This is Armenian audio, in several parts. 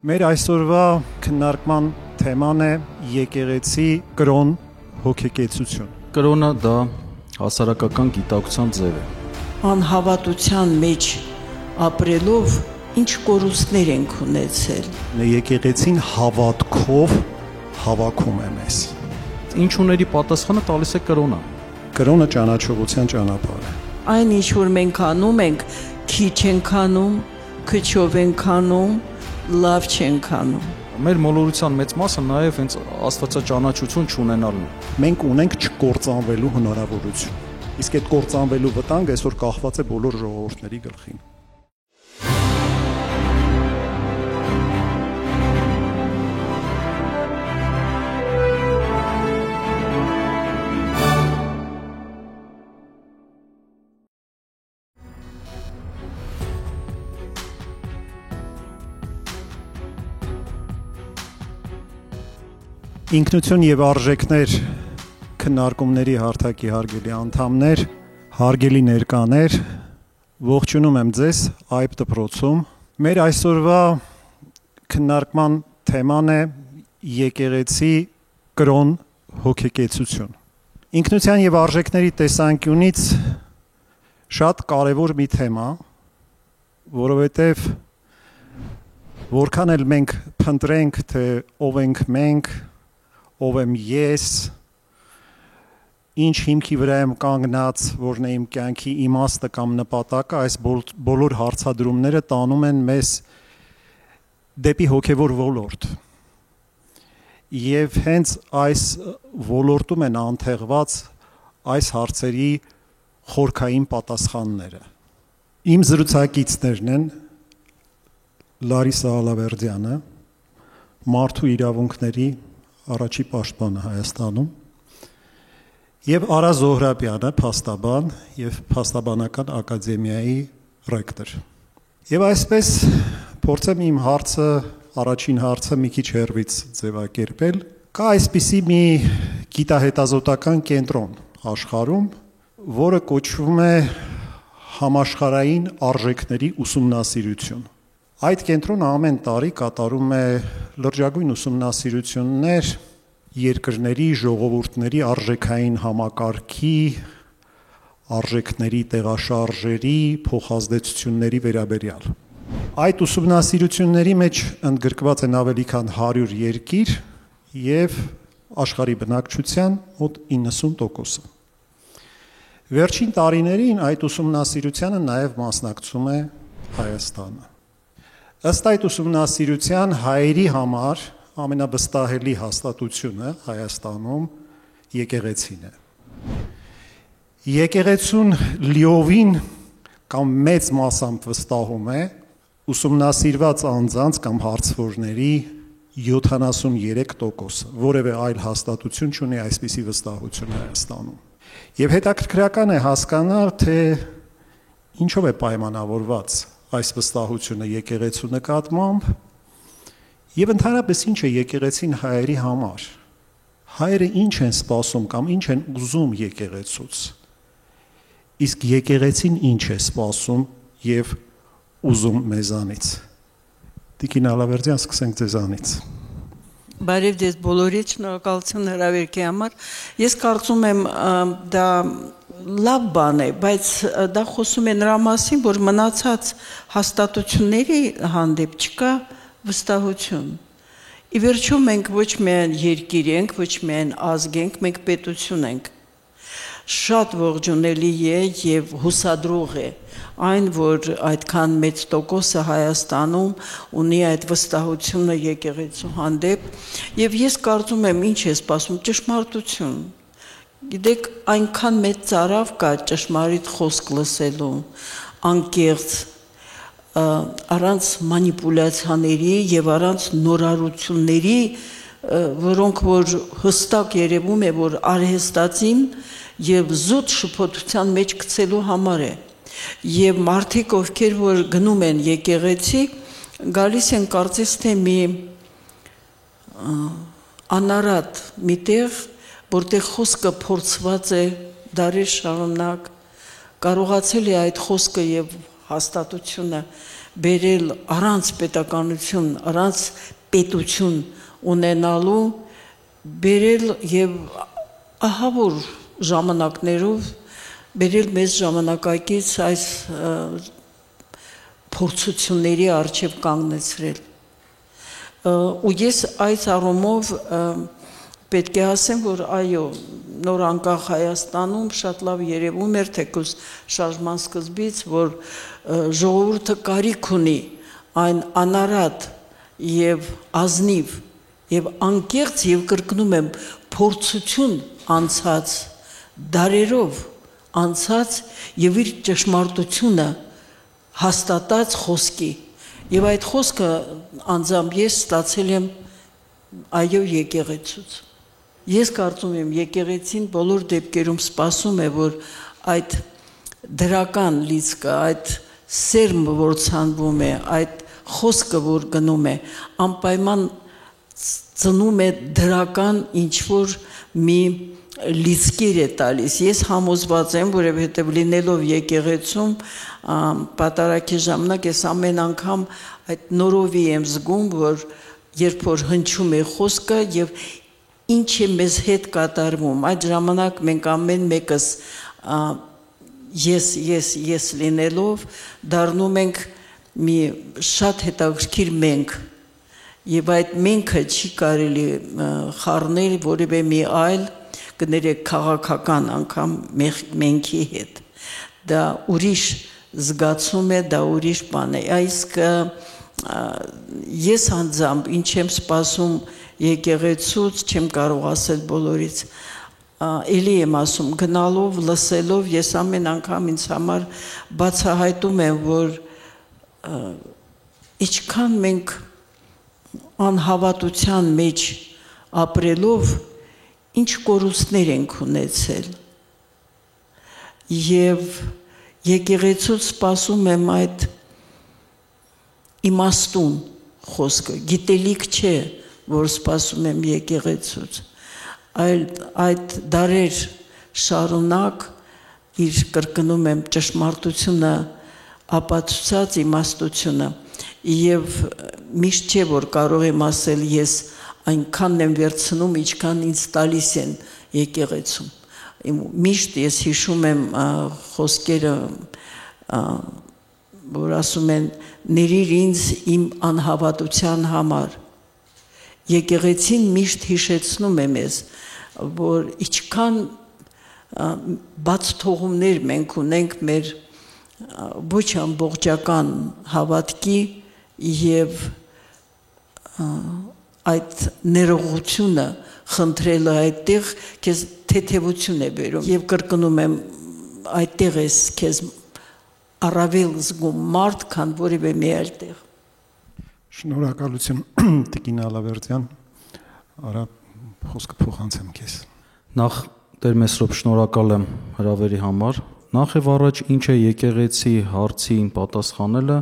Մեր այսօրվա քննարկման թեման է եկեղեցի կրոն հոգեկեցություն։ Կրոնը դա հասարակական գիտակցության ձև է։ Անհավատության մեջ ապրելով ինչ կորուստներ ենք ունեցել։ Եկեղեցին հավատքով հավաքում է մեզ։ Ինչ ուների պատասխանը տալիս է կրոնը։ Կրոնը ճանաչողության ճանապարհ է։ Այն ինչ որ մենք անում ենք, քիչ ենք անում, քչով ենք անում, լավ չենք անում։ Մեր մոլորության մեծ մասը նաև հենց աստվածաճանաչություն չունենալն է։ Մենք ունենք չկործանվելու հնարավորություն։ Իսկ այդ կործանվելու վտանգը այսօր կախված է բոլոր ժողովուրդների գլխին։ Ինքնություն եւ արժեքներ քննարկումների հարթակի հարգելի անդամներ, հարգելի ներկաներ, ողջունում եմ ձեզ այբ դպրոցում։ Մեր այսօրվա քննարկման թեման է եկեղեցի կրոն հոգեկեցություն։ Ինքնության եւ արժեքների տեսանկյունից շատ կարեւոր մի թեմա, որովհետեւ որքան էլ մենք փնտրենք, թե ով ենք մենք, ով եմ ես, ինչ հիմքի վրա եմ կանգնած, որն է իմ կյանքի իմաստը կամ նպատակը, այս բոլոր հարցադրումները տանում են մեզ դեպի հոգևոր ոլորտ։ Եվ հենց այս ոլորտում են անթեղված այս հարցերի խորքային պատասխանները։ Իմ զրուցակիցներն են Լարիսա Ալավերդյանը, մարդու իրավունքների առաջի պաշտպանը Հայաստանում, եւ Արա Զոհրաբյանը, փաստաբան եւ փաստաբանական ակադեմիայի ռեկտոր։ Եվ այսպես փորձեմ իմ առաջին հարցը մի քիչ հեռվից ձևակերպել։ Կա այսպիսի մի գիտահետազոտական կենտրոն աշխարհում, որը կոչվում է համաշխարհային արժեքների ուսումնասիրություն։ Այդ կենտրոնը ամեն տարի կատարում է լրջագույն ուսումնասիրություններ երկրների, ժողովուրդների արժեքային համակարգի, արժեքների տեղաշարժերի, փոխազդեցությունների վերաբերյալ։ Այդ ուսումնասիրությունների մեջ ընդգրկված են ավելի քան 100 երկիր եւ աշխարհի բնակչության մոտ 90%-ը։ Վերջին տարիներին այդ ուսումնասիրությանը նաեւ մասնակցում է Հայաստանը։ Ըստ այդ ուսումնասիրության հայերի համար ամենավստահելի հաստատությունը Հայաստանում եկեղեցին է։ Եկեղեցուն լիովին կամ մեծ մասամբ վստահում է ուսումնասիրված անձանց կամ հարցվորների 73%, որևէ այլ հաստատություն չունի այսպիսի վստահություն Հայաստանում։ Եվ հետաքրքրական է հասկանալ, թե ինչով է պայմանավորված այս վստահությունը եկեղեցու նկատմամբ եւ ընդհանրապես ինչ է եկեղեցին հայերի համար։ Հայերը ինչ են սպասում կամ ինչ են ուզում եկեղեցուց։ Իսկ եկեղեցին ինչ է սպասում եւ ուզում մեզանից։ Տիկին Ալավերդյան, սկսենք ձեզանից։ Բարև ձեզ բոլորիդ, շնորհակալություն հրավերքի համար։ Ես կարծում եմ դա լավ բան է, բայց դա խոսում է նրա մասին, որ մնացած հաստատությունների հանդեպ չկա վստահություն։ Ի վերջո մենք ոչ միայն երկիր ենք, ոչ միայն ազգ ենք, մենք պետություն ենք։ Շատ ողջունելի է եւ հուսադրող է այն, որ այդքան մեծ տոկոսը Հայաստանում ունի այդ վստահությունը եկեղեցու հանդեպ, եւ ես կարծում եմ ինչ է սպասում ճշմարտություն։ Գիտեք, այնքան մեծ ծարավ կա ճշմարիտ խոսք լսելու, անկեղծ, առանց մանիպուլյացիաների եւ առանց նորարությունների, որոնք որ հստակ երևում է, որ արհեստացին եւ զուտ շփոթության մեջ գցելու համար է։ Եվ մարդիկ, ովքեր որ գնում են եկեղեցի, գալիս են կարծես թե մի անարատ միտեղ, որտեղ խոսքը փորձված է դարեր շարունակ, կարողացել է այդ խոսքը եւ հաստատությունը բերել առանց պետականություն, առանց պետություն ունենալու, բերել եւ ահա որ ժամանակներով բերել մեզ ժամանակակից այս փորձությունների առջև կանգնեցրել։ Ու ես այս առումով պետք է ասեմ, որ այո, նոր անկախ Հայաստանում շատ լավ երևում էր թեկուզ շարժման սկզբից, որ ժողովուրդը կարիք ունի այն անարատ եւ ազնիվ եւ անկեղծ եւ կրկնում եմ փորձություն անցած դարերով անցած եւ իր ճշմարտությունը հաստատած խոսքի եւ այդ խոսքը անձամբ ես ստացել եմ այո եկեղեցուց։ Ես կարծում եմ եկեղեցին բոլոր դեպքերում սպասում է, որ այդ դրական լիցքը, այդ սերմը, որ ցանվում է, այդ խոսքը, որ գնում է, անպայման ծնում է դրական ինչ-որ մի լիցքեր է տալիս։ Ես համոզված եմ, որովհետև լինելով եկեղեցում պատարագի ժամանակ ես ամեն անգամ այդ նորովի եմ զգում, որ երբ որ հնչում է խոսքը եւ ինչ է մեզ հետ կատարվում, այդ ժամանակ մենք ամեն մեկս ես լինելով դառնում ենք մի շատ հետաքրքիր մենք եւ այդ մենքը չի կարելի խառնել որևէ մի այլ կներեք քաղաքական անգամ մենքի հետ դա ուրիշ զգացում է, դա ուրիշ բան է, այսինք ես անձամբ ինչ եմ սպասում եկեղեցուց, չեմ կարող ասել բոլորից, էլի եմ ասում, գնալով, լսելով, ես ամեն անգամ ինձ համար բացահայտում եմ, որ ինչքան մենք անհավատության մեջ ապրելով, ինչ կորուստներ ենք ունեցել, և եկեղեցուց սպասում եմ այդ իմաստուն խոսքը, գիտելիք չէ, որ սպասում եմ եկեղեցուց, այլ այդ դարեր շարունակ իր կրկնում եմ ճշմարտությունը ապացուցած իմաստությունը և միշտ չէ, որ կարող եմ ասել ես այնքանն եմ վերցնում, ինչքան ինձ տալիս են եկեղեցում, միշտ ես հիշում եմ խոսքերը, որ ասում են ներիր ինձ իմ անհավատության համար, եկեղեցին միշտ հիշեցնում է մեզ, որ ինչքան բաց թողումներ մենք ունենք մեր ոչ ամբողջական հավատքի և այդ ներողությունը խնդրելը այդտեղ քեզ թեթևություն է բերում և կրկնում եմ այդտեղ ես քեզ առավել զգում մարդ, քան որևէ մի այլ տեղ։ Շնորհակալություն Տիկին Ալավերդյան, արա խոսքը փոխանցեմ քեզ։ Նախ Տեր Մեսրոպ շնորհակալ եմ հրավերի համար։ Նախ եւ առաջ ինչ է եկեղեցի հարցին պատասխանելը,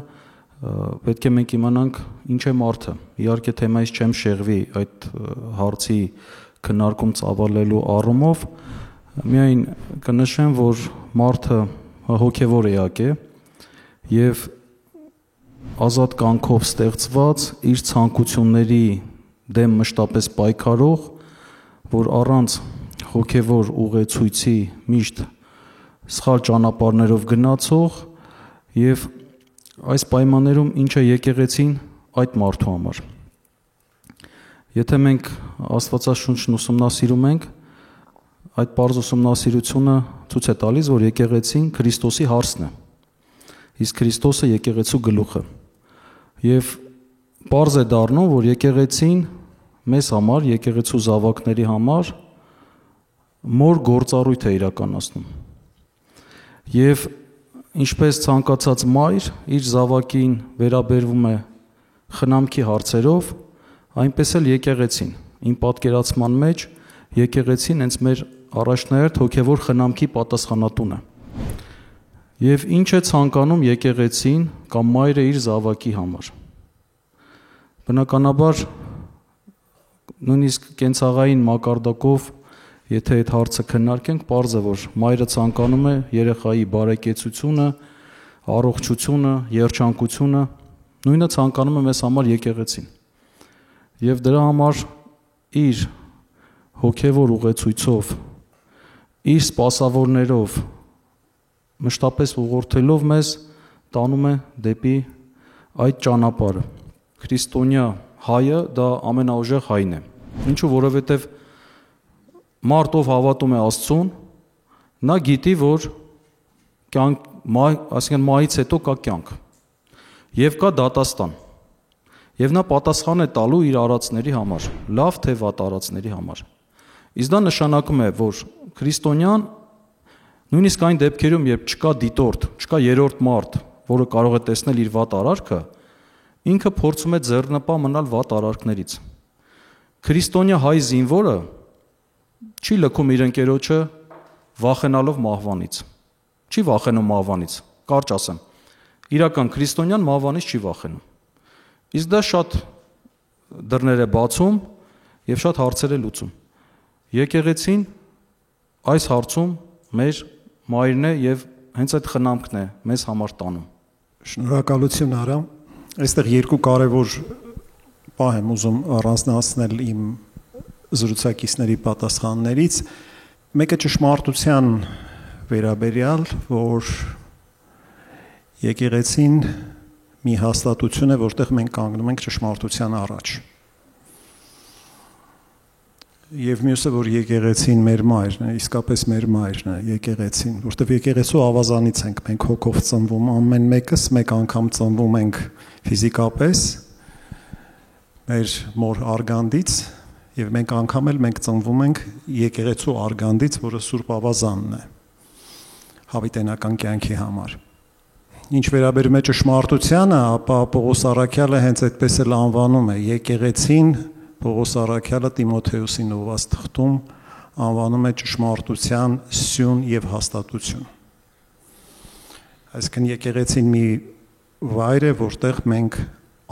պետք է մենք իմանանք ինչ է մարդը։ Իհարկե թեմայից չեմ շեղվի այդ հարցի քննարկում ծավալելու առումով, միայն կնշեմ, որ մարդը հոգևոր էակ է եւ ազատ կյանքով ստեղծված իր ցանկությունների դեմ մշտապես պայքարող, որ առանց հոգևոր ուղեցույցի միշտ սխալ ճանապարհներով գնացող եւ այս պայմաններում ինչ է եկեղեցին այդ մարդու համար։ Եթե մենք Աստվածաշունչն ուսումնասիրում ենք, այդ պարզ ուսումնասիրությունը ցույց է տալիս, որ եկեղեցին Քրիստոսի հարսն է, իսկ Քրիստոսը եկեղեցու գլուխը։ Եվ պարզ է դառնում, որ եկեղեցին մեզ համար, եկեղեցու զավակների համար մոր գործառույթ է իրականացնում։ Եվ ինչպես ցանկացած մայր իր զավակին վերաբերվում է խնամքի հարցերով, այնպես էլ եկեղեցին։ Իմ պատկերացման մեջ եկեղեցին հենց մեր առաջնահերթ հոգևոր խնամքի պատասխանատուն է։ Եվ ինչ է ցանկանում եկեղեցին կամ մայրը իր զավակի համար։ Բնականաբար նույնիսկ կենցաղային մակարդակով եթե այդ հարցը քննարկենք, պարզ է, որ մայրը ցանկանում է երեխայի բարեկեցությունը, առողջությունը, երջանկությունը, Նույնը ցանկանում է մեզ համար եկեղեցին։ Եվ դրա համար իր հոգևոր ուղեցույցով, իր սպասավորներով, մշտապես ուղղորդելով մեզ տանում է դեպի այդ ճանապարհը։ Քրիստոնյա հայը դա ամենաուժեղ հայն է։ Ինչու, որովհետև մարդ ով հավատում է Աստծուն, նա գիտի, որ կյանք, այսինքն մահից հետո կա կյանք եւ կա դատաստան։ Եվ նա պատասխան է տալու իր արածների համար, լավ թե վատ արածների համար։ Իսկ դա նշանակում է, որ քրիստոնյան նույնիսկ այն դեպքերում, երբ չկա դիտորդ, չկա երրորդ մարդ, որը կարող է տեսնել իր վատ արարքը, ինքը փորձում է ձեռնպահ մնալ վատ արարքներից։ Քրիստոնյա հայ զինվորը չի լքում իր ընկերոջը վախենալով մահվանից։ Չի վախենում մահվանից, կարճ ասեմ։ Իրական քրիստոնյան մահվանից չի վախենում։ Իսկ դա շատ դռներ է բացում եւ շատ հարցեր է լուծում։ Եկեղեցին այս հարցում մեր մայրն է եւ հենց այդ խնամքն է մեզ համար տանում։ Շնորհակալություն Արա։ Այստեղ երկու կարևոր բան եմ ուզում առանձնացնել իմ զրուցակիցների պատասխաններից։ Մեկը ճշմարտության վերաբերյալ, որ եկեղեցին մի հաստատություն է, որտեղ մենք կանգնում ենք ճշմարտության առաջ։ Եվ մյուսը, որ եկեղեցին մեր մայրն է, իսկապես մեր մայրն է, եկեղեցին, որտեղ եկեղեցու ավազանից ենք մենք հոգով ծնվում, ամեն մեկս մեկ անգամ ծնվում ենք ֆիզիկապես մեր մոր արգանդից, եւ մենք անգամ էլ մենք ծնվում ենք եկեղեցու արգանդից, որը Սուրբ ավազանն է հավիտենական կյանքի համար։ Ինչ վերաբերում է ճշմարտությանը, ապա Պողոս Առաքյալը հենց այդպես էլ անվանում է եկեղեցին, Պողոս Առաքյալը Տիմոթեոսին ուղղված թղթում անվանում է ճշմարտության սյուն եւ հաստատություն։ Այսինքն եկեղեցին մի վայր է, որտեղ մենք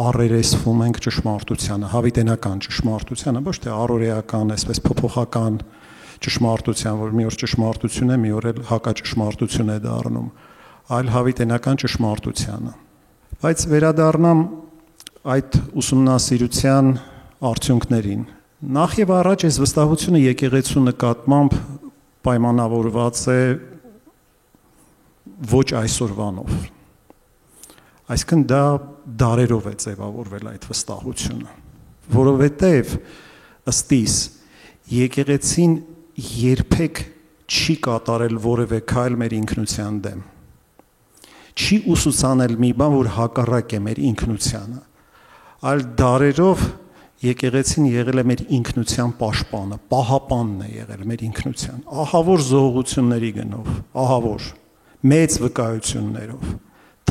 առերեսվում ենք ճշմարտությանը, հավիտենական ճշմարտությանը, ոչ թե առօրեական, այսպես փոփոխական ճշմարտության, որ մի օր ճշմարտություն է, մի օր էլ հակաճշմարտություն է դառնում, այլ հավիտենական ճշմարտությանը։ Բայց վերադառնամ այդ ուսումնասիրության արդյունքներին։ Նախ եւ առաջ այս վստահությունը եկեղեցու նկատմամբ պայմանավորված է ոչ այսօրվանով։ Այսինքն դա դարերով է ձևավորվել այդ վստահությունը, որովհետև ըստ իս եկեղեցին երբեք չի կատարել որևէ քայլ մեր ինքնության դեմ։ Չի ուսուցանել մի բան, որ հակառակ է մեր ինքնությանը, այլ դարերով եկեղեցին եղել է մեր ինքնության պաշտպանը, պահապանն է եղել մեր ինքնության, ահավոր զողությունների գնով, ահավոր մեծ վկայություններով,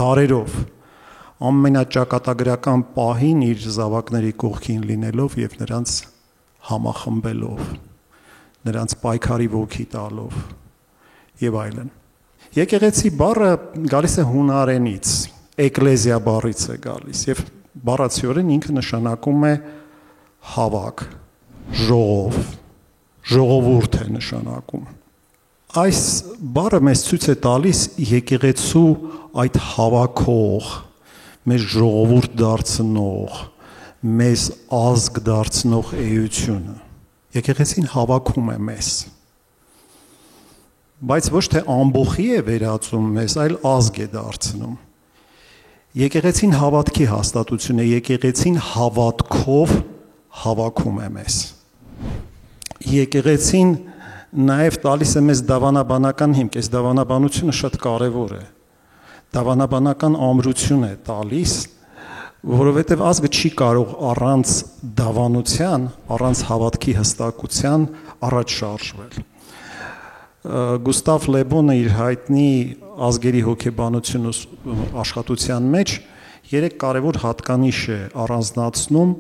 դարերով, ամենաճակատագրական պահին իր զավակների կողքին լինելով եւ նրանց համախմբելով, նրանց պայքարի ոգի տալով եւ այլն։ Եկեղեցի բառը գալիս է հունարենից, էկլեզիա բառից է գալիս եւ բառացիորեն ինքը նշանակում է հավաք, ժողով, ժողովուրդ է նշանակում։ Այս բառը մեզ ցույց է տալիս եկեղեցու այդ հավաքող, մեզ ժողովուրդ դարձնող, մեզ ազգ դարձնող էությունը։ Եկեղեցին հավաքում է մեզ, բայց ոչ թե ամբողջի է վերածում մեզ, այլ ազգ է դարձնում։ Եկեղեցին հավատքի հաստատություն է, եկեղեցին հավատքով հավաքում է մեզ։ Եկեղեցին նաև տալիս է մեզ դավանաբանական հիմք, այս դավանաբանությունը շատ կարևոր է։ Դավանաբանական ամրություն է տալիս, որովհետև ազգը չի կարող առանց դավանության, առանց հավատքի հստակության առաջ շարժվել։ Գուստավ Լեբոնը իր հայտնի ազգերի հոգեբանություն աշխատության մեջ 3 կարևոր հատկանիշ է առանձնացնում,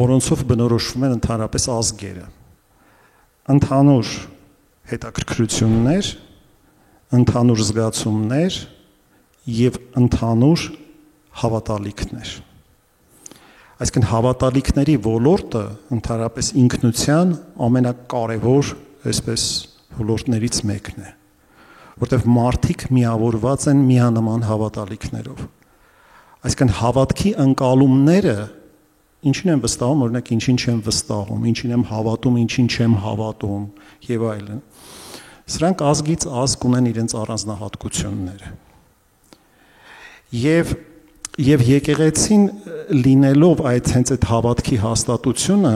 որոնցով բնորոշվում են ընդհանրապես ազգերը։ Ընդհանուր հետաքրքրություններ, ընդհանուր զգացումներ եւ ընդհանուր հավատալիքներ։ Այսինքն հավատալիքների ոլորտը ընդհանրապես ինքնության ամենակարևոր այսպես ոլորտներից մեկն է, որտեղ մարդիկ միավորված են միանման հավատալիքներով։ Այսինքն հավատքի ընկալումները ինչին են վստահում, օրինակ ինչին չեմ վստահում, ինչին եմ հավատում, ինչին չեմ հավատում եւ այլն։ Սրանք ազգից ազգ ունեն իրենց առանձնահատկությունները։ Եվ եկեղեցին լինելով հենց այդ հավատքի հաստատությունը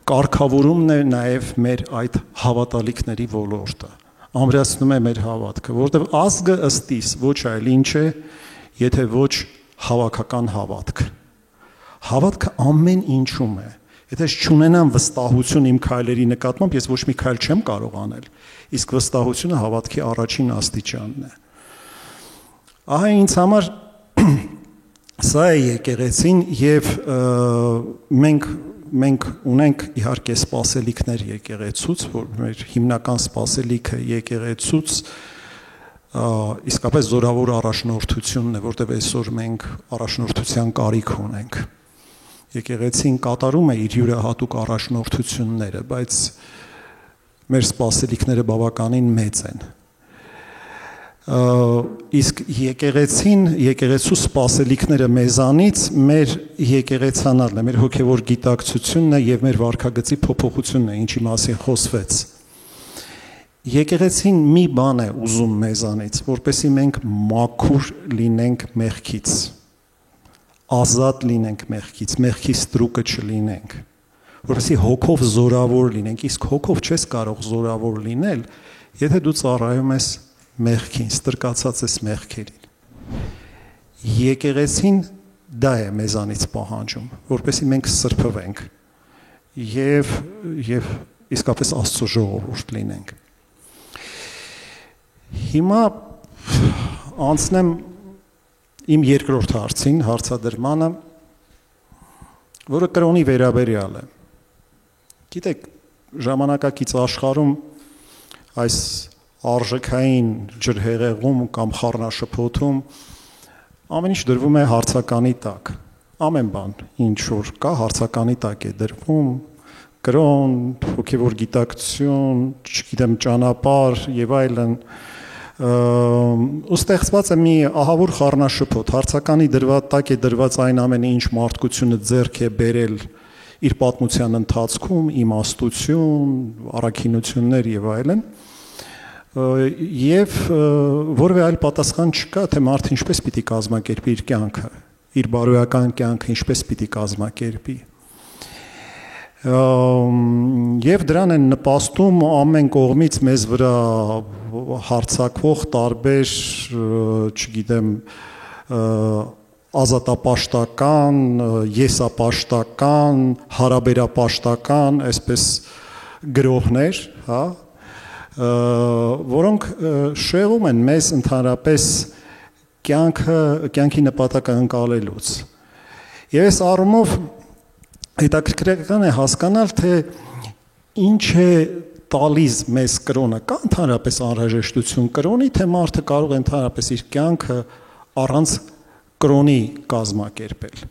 կարգավորումն է նաև մեր այդ հավատալիքների ոլորտը, ամրացնում է մեր հավատքը, որովհետև ազգը ըստ իս ոչ այլ ինչ է, եթե ոչ հավաքական հավատք։ Հավատքը ամեն ինչում է։ Եթե չունենամ վստահություն իմ քայլերի նկատմամբ, ես ոչ մի քայլ չեմ կարող անել, իսկ վստահությունը հավատքի առաջին աստիճանն է։ Ահա ինձ համար սա է եկեղեցին եւ մենք ունենք իհարկե սպասելիքներ եկեղեցուց, որ մեր հիմնական սպասելիքը եկեղեցուց իսկապես զորավոր առաջնորդությունն է, որտեղ այսօր մենք առաջնորդության կարիք ունենք։ Եկեղեցին կատարում է իր յուրահատուկ առաջնորդությունները, բայց մեր սպասելիքները բավականին մեծ են։ Իսկ եկեղեցու սպասելիքները մեզանից մեր եկեղեցանալն է, մեր հոգևոր գիտակցությունն է եւ մեր վարքագծի փոփոխությունն է, ինչի մասին խոսվեց։ Եկեղեցին մի բան է ուզում մեզանից, որպեսզի մենք մաքուր լինենք մեղքից, ազատ լինենք մեղքից, մեղքի ստրուկը չլինենք, որպեսզի հոգով զորավոր լինենք, իսկ հոգով չես կարող զորավոր լինել, եթե դու ծառայում ես մեղքին, ստրկացած ես մեղքերին։ Եկեղեցին դա է մեզանից պահանջում, որպեսզի մենք սրբվենք եւ իսկապես Աստծո ժողովուրդ լինենք։ Հիմա անցնեմ իմ երկրորդ հարցին, հարցադրմանը, որը կրոնի վերաբերյալ է։ Գիտեք, ժամանակակից աշխարհում այս արժեքային ջրհեղեղում կամ խառնաշփոթում ամեն ինչ դրվում է հարցականի տակ։ Ամեն բան, ինչ որ կա, հարցականի տակ է դրվում, կրոն, հոգևոր գիտակցություն, չգիտեմ, ճանապարհ եւ այլն, ու ստեղծված է մի ահավոր խառնաշփոթ, հարցականի տակ է դրված այն ամենը, ինչ մարդկությունը ձեռք է բերել իր պատմության ընթացքում, իմաստություն, առաքինություններ եւ այլն, եւ որևէ այլ պատասխան չկա, թե մարդը ինչպես պիտի կազմակերպի իր կյանքը, իր բարոյական կյանքը ինչպես պիտի կազմակերպի։ Եվ դրան են նպաստում ամեն կողմից մեզ վրա հարցակվող տարբեր, չգիտեմ, ազատապաշտական, եսապաշտական, հարաբերապաշտական, այսպես գրողներ, հա, որոնք շեղում են մեզ ընդհանրապես կյանքի նպատակը ընկալելուց։ Եվ այս առումով հետաքրքրական է հասկանալ, թե ինչ է տալիս մեզ կրոնը, կա ընդհանրապես անհրաժեշտություն կրոնի, թե մարդը կարող է ընդհանրապես իր կյանքը առանց կրոնի կազմակերպել։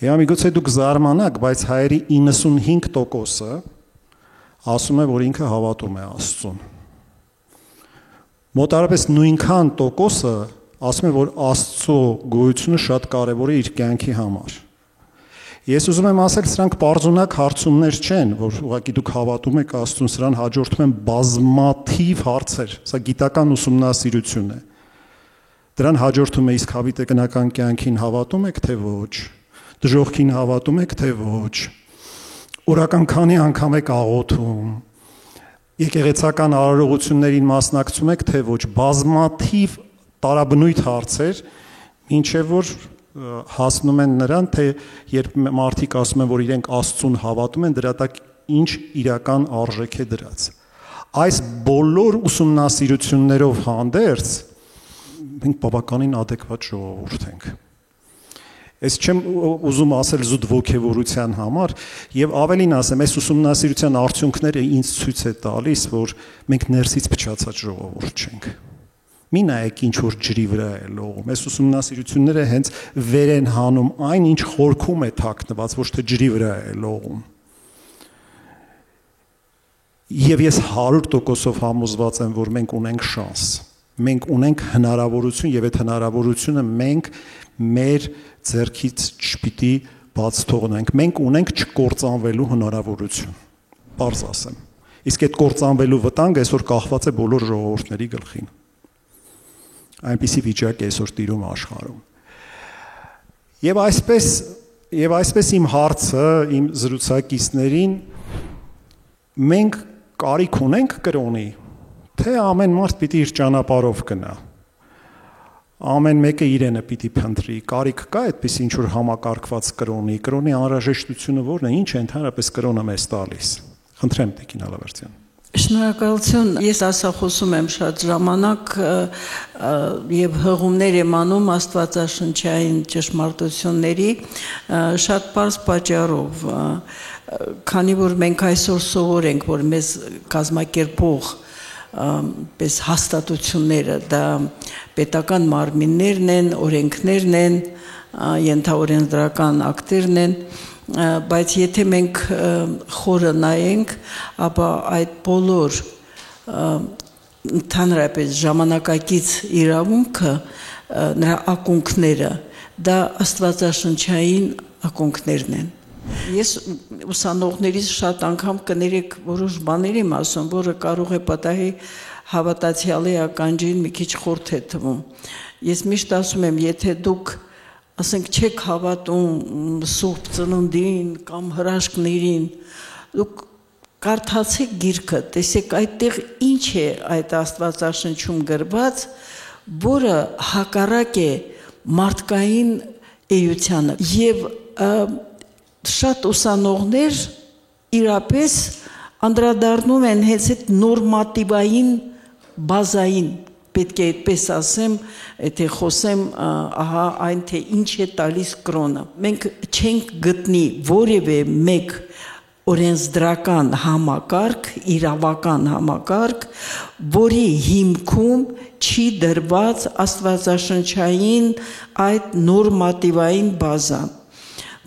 Եվ միգուցե դուք զարմանաք, բայց հայերի 95%-ը ասում է, որ ինքը հավատում է Աստծուն։ Մոտարապես նույնքան տոկոսը ասում է, որ Աստծո գոյությունը շատ կարևոր է իր կյանքի համար։ Ես ուզում եմ ասել, սրանք պարզունակ հարցումներ չեն, որ ուղղակի դուք հավատում եք Աստծուն, սրան հաջորդում են բազմաթիվ հարցեր, սա գիտական ուսումնասիրություն է։ Դրան հաջորդում է իսկ հավիտենական կյանքին հավատում եք, թե ոչ, դժոխքին հավատում եք, թե ոչ, օրական քանի անգամ եք աղոթում, եկեղեցական արարողություններին մասնակցում եք, թե ոչ, բազմաթիվ տարաբնույթ հարցեր, ինչեւ որ հասնում են նրան, թե երբ մարդիկ ասում են, որ իրենք Աստծուն հավատում են, դրա տակ ինչ իրական արժեք է դրած։ Այս բոլոր ուսումնասիրություններով հանդերձ մենք բավականին adekvat ժողովուրդ ենք։ Ես չեմ ուզում ասել զուտ ոգևորության համար, եւ ավելին ասեմ, այս ուսումնասիրության արդյունքները ինձ ցույց է տալիս, որ մենք ներսից փչացած ժողովուրդ չենք։ Մի նայեք ինչ որ ջրի վրա է լողում։ Այս ուսումնասիրությունները հենց վեր են հանում այն, ինչ խորքում է թաքնված, ոչ թե ջրի վրա է լողում։ Եվ ես 100% համոզված եմ, որ մենք ունենք շանս։ Մենք ունենք հնարավորություն եւ այդ հնարավորությունը մենք մեր ձեռքից չպիտի բաց թողնենք։ Մենք ունենք չկործանվելու հնարավորություն։ Պարզ ասեմ։ Իսկ այդ կործանվելու վտանգը այսօր կախված է բոլոր ժողովուրդների գլխին։ Այնպիսի վիճակ է այսօր տիրում աշխարհում։ Եվ այսպես իմ հարցը իմ զրուցակիցներին մենք կարիք ունենք կրոնի, թե ամեն մարդ պիտի իր ճանապարհով գնա։ Ամեն մեկը իրենը պիտի փնտրի, կարիք կա այդպես ինչ որ համակարգված կրոնի անհրաժեշտությունը ո՞րն է, ինչ է ընդհանրապես կրոնը մեզ տալիս։ Խնդրեմ Տիկին Ալավերդյան։ Շնորհակալություն։ Ես ասա խոսում եմ շատ ժամանակ եւ հղումներ եմ անում աստվածաշնչային ճշմարտությունների շատ པարզ պատճառով, քանի որ մենք այսօր սովոր ենք, որ մեզ կազմակերպող պես հաստատությունները դա պետական մարմիններն են, օրենքներն են, ենթաօրենսդրական ակտերն են, բայց եթե մենք խորը նայենք, ապա այդ բոլոր ընդհանրապես ժամանակակից իրավունքը, նրա ակունքները, դա աստվածաշնչային ակունքներն են։ Ես ուսանողներից շատ անգամ կներեք որոշ բաներ եմ ասում, որը կարող է պատահի հավատացյալի ականջին մի քիչ խորթ է թվում։ Ես միշտ ասում եմ, եթե դուք ասենք չեք հավատում Սուրբ Ծնունդին կամ հրաշքներին, դուք կարդացեք գիրքը, տեսեք այդտեղ ինչ է այդ աստվածաշնչում գրված, որը հակառակ է մարդկային էությանը եւ շատ ուսանողներ իրապես անդրադառնում են հենց այդ նորմատիվային բազային պետք է այդպես ասեմ, եթե խոսեմ, ահա այն թե ինչ է տալիս կրոնը։ Մենք չենք գտնի որևէ մեկ օրենսդրական համակարգ, իրավական համակարգ, որի հիմքում չի դրված աստվածաշնչային այդ նորմատիվային բազան։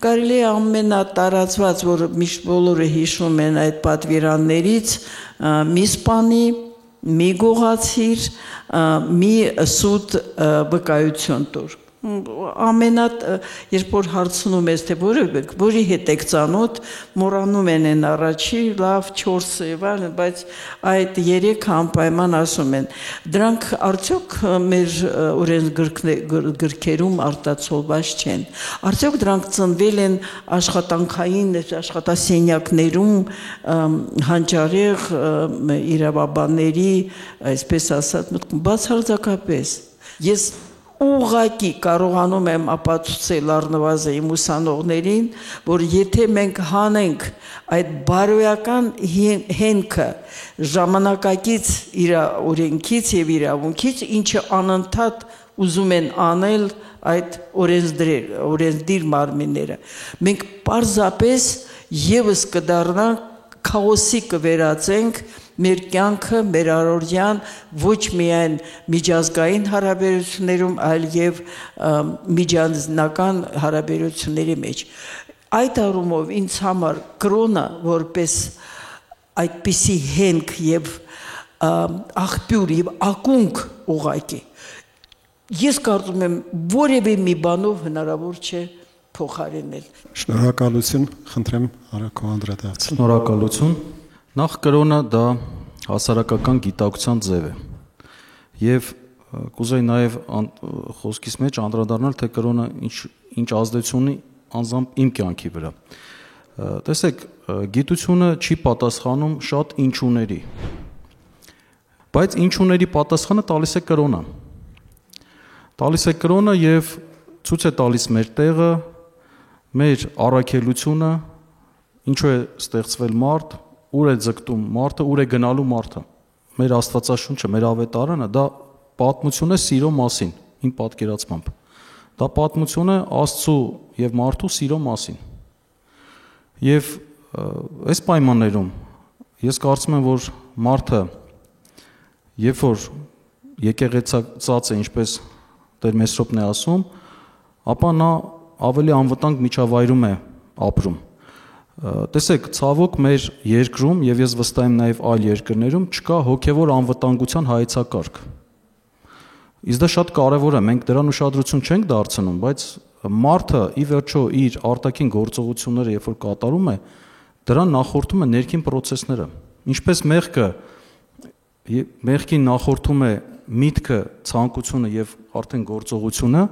Կարելի է ամենատարածված, որ միշտ բոլորը հիշում են այդ պատվիրաններից, մի սպանի, մի գողացիր, մի սուտ վկայություն տուր։ Երբ որ հարցնում ես, թե որի հետ եք ծանոթ, մոռանում են առաջի, լավ, 4 եւ այլն, բայց այդ 3 անպայման ասում են։ Դրանք արդյոք մեր օրենսգրքերում արտացոլված չեն։ Արդյոք դրանք ծնվել են աշխատանքային աշխատասենյակներում հանճարեղ իրավաբանների, այսպես ասած, բացարձակապես։ Ես ուղղակի կարողանում եմ ապացուցել առնվազն իմ ուսանողներին, որ եթե մենք հանենք այդ բարոյական հենքը ժամանակակից օրենքից եւ իրավունքից, ինչը անընդհատ ուզում են անել այդ օրենսդիր մարմինները, մենք պարզապես եւս կդառնանք քաոսի կվերածենք մեր կյանքը, մեր առօրյան ոչ միայն միջազգային հարաբերություններում, այլ եւ միջանձնական հարաբերությունների մեջ։ Այդ առումով ինձ համար կրոնը որպես այդպիսի հենք եւ աղբյուր եւ ակունք ուղղակի, ես կարծում եմ որևէ մի բանով հնարավոր չէ փոխարինել։ Շնորհակալություն, խնդրեմ Արաքո անդրադարձ։ Շնորհակալություն։ Նախ կրոնը դա հասարակական գիտակցության ձև է։ Եվ կուզեի նաև խոսքիս մեջ անդրադառնալ, թե կրոնը ինչ ազդեցություն ունի անձամբ իմ կյանքի վրա։ Տեսեք, գիտությունը չի պատասխանում շատ ինչուների։ Բայց ինչուների պատասխանը տալիս է կրոնը։ Տալիս է կրոնը եւ ցույց է տալիս մեր տեղը, մեր առաքելությունը, ինչու է ստեղծվել մարդ, ուր է ձգտում մարդը, ուր է գնալու մարդը։ Մեր Աստվածաշունչը, մեր ավետարանը դա պատմություն է սիրո մասին, իմ պատկերացմամբ։ Դա պատմություն է Աստծու եւ մարդու սիրո մասին։ Եվ այս պայմաններում ես կարծում եմ, որ մարդը երբ որ եկեղեցած է, ինչպես Տեր Մեսրոպն է ասում, ապա նա ավելի անվտանգ միջավայրում է ապրում։ Տեսեք, ցավոք մեր երկրում եւ ես վստահ եմ նաեւ այլ երկրներում չկա հոգեվոր անվտանգության հայեցակարգ։ Իսկ դա շատ կարևոր է, մենք դրան ուշադրություն չենք դարձնում, բայց մարդը ի վերջո իր արտաքին գործողությունները երբ որ կատարում է, դրան նախորդում է ներքին process-ները։ Ինչպես մեղքին նախորդում է միտքը, ցանկությունը եւ արդեն գործողությունը,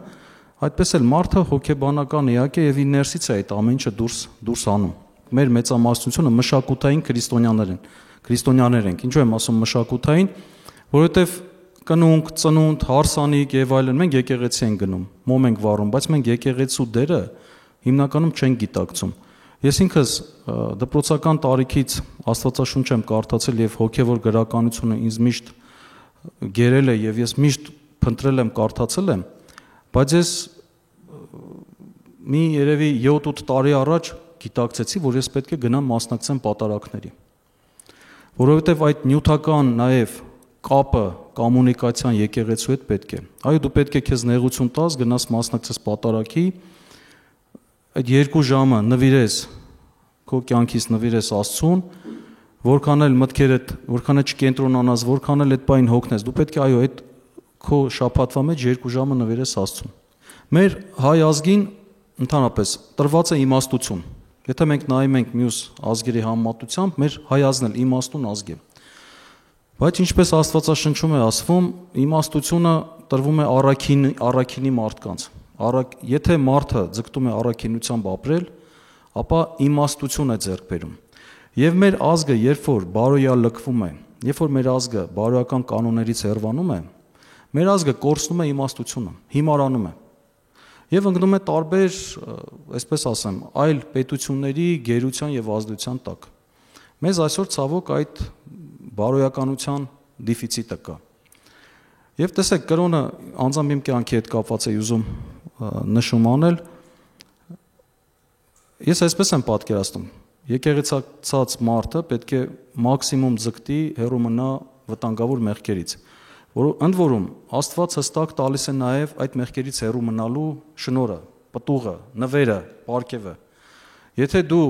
այդպես էլ մարդը հոգեբանական էակ է եւ իր ներսից է այդ ամեն ինչը դուրս անում։ Մեր մեծամասնությունը մշակութային քրիստոնյաներ ենք։ Ինչու եմ ասում մշակութային, որովհետեւ կնունք, ծնունդ, հարսանիք եւ այլն մենք եկեղեցի ենք գնում, մոմ ենք վառում, բայց մենք եկեղեցու դերը հիմնականում չենք գիտակցում։ Ես ինքս դպրոցական տարիքից Աստվածաշունչ եմ կարդացել եւ հոգեվոր գրականությունը ինձ միշտ գերել է եւ ես միշտ փնտրել եմ, կարդացել եմ, բայց ես մի երևի 7-8 տարի առաջ գիտակցեցի, որ ես պետք է գնամ մասնակցեմ պատարակների։ Որովհետեւ այդ նյութական նաեւ կապը կոմունիկացիան եկեղեցու հետ պետք է։ Այո, դու պետք է քեզ նեղություն տաս, գնաս մասնակցես պատարակի, այդ 2 ժամը նվիրես քո կյանքից նվիրես Աստծուն, որքան էլ մտքերդ, որքան էլ չկենտրոնանաս, որքան էլ այդ բային հոգնես, դու պետք է այո, այդ քո շաբաթվա մեջ 2 ժամը նվիրես Աստծուն։ Մեր հայ ազգին ընդհանրապես տրված է իմաստություն։ Եթե մենք նայում ենք մյուս ազգերի համեմատությամբ, մեր հայ ազգն էլ իմաստուն ազգ է։ Բայց ինչպես Աստվածաշնչում է ասվում, իմաստությունը տրվում է առաքինի մարդկանց։ Եթե մարդը ձգտում է առաքինությամբ ապրել, ապա իմաստություն է ձեռք բերում։ Եվ մեր ազգը, երբ որ բարոյալ լքվում է, երբ որ մեր ազգը բարոյական կանոններից հեռանում է, մեր ազգը կորցնում է իմաստությունը, հիմարանում է։ Եվ ընկնում է տարբեր, այսպես ասեմ, այլ պետությունների գերության եւ ազդեցության տակ։ Մեզ այսօր ցավոք այդ բարոյականության դեֆիցիտը կա։ Եվ տեսեք, կրոնը անձամբ իմ կյանքի հետ կապված է ուզում նշում անել։ Ես այսպես եմ պատկերացնում. եկեղեցացած մարդը պետք է մաքսիմում ձգտի հեռու մնա վտանգավոր մեղքերից։ Ընդ որում Աստված հստակ տալիս է նաև այդ մեղքերից հեռու մնալու շնորհը, պտուղը, նվերը, պարգևը։ Եթե դու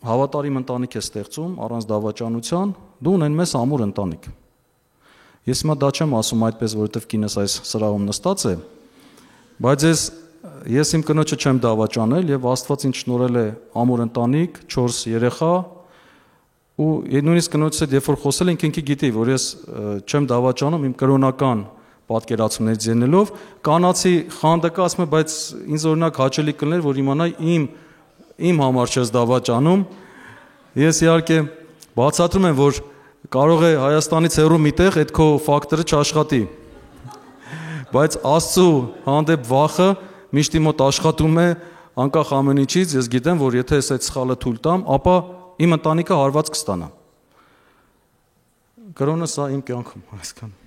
հավատարիմ ընտանիք ես ստեղծում առանց դավաճանության, դու ունեն մեզ ամուր ընտանիք։ Ես հիմա դա չեմ ասում այդպես, որովհետև կինս այս սրահում նստած է, բայց ես իմ կնոջը չեմ դավաճանել եւ Աստված ինձ շնորհել է ամուր ընտանիք, 4 երեխա, ու նույնիսկ կնոջս հետ երբ որ խոսել ենք, ինքը գիտի, որ ես չեմ դավաճանում իմ կրոնական պատկերացումներից ելնելով, կանացի խանդը կա, ասում է, բայց ինձ օրինակ հաճելի կլներ, որ իմանա իմ համար չես դավաճանում։ Ես իհարկե բացատրում եմ, որ կարող է Հայաստանից հեռու միտեղ այդ քո ֆակտորը չաշխատի։ Բայց Աստծո հանդեպ վախը միշտ իմ մոտ աշխատում է անկախ ամեն ինչից, ես գիտեմ, որ եթե ես այդ սխալը թույլ տամ, ապա իմ ընտանիքը հարված կստանա։ Կրոնը սա իմ կյանքում հասկանում։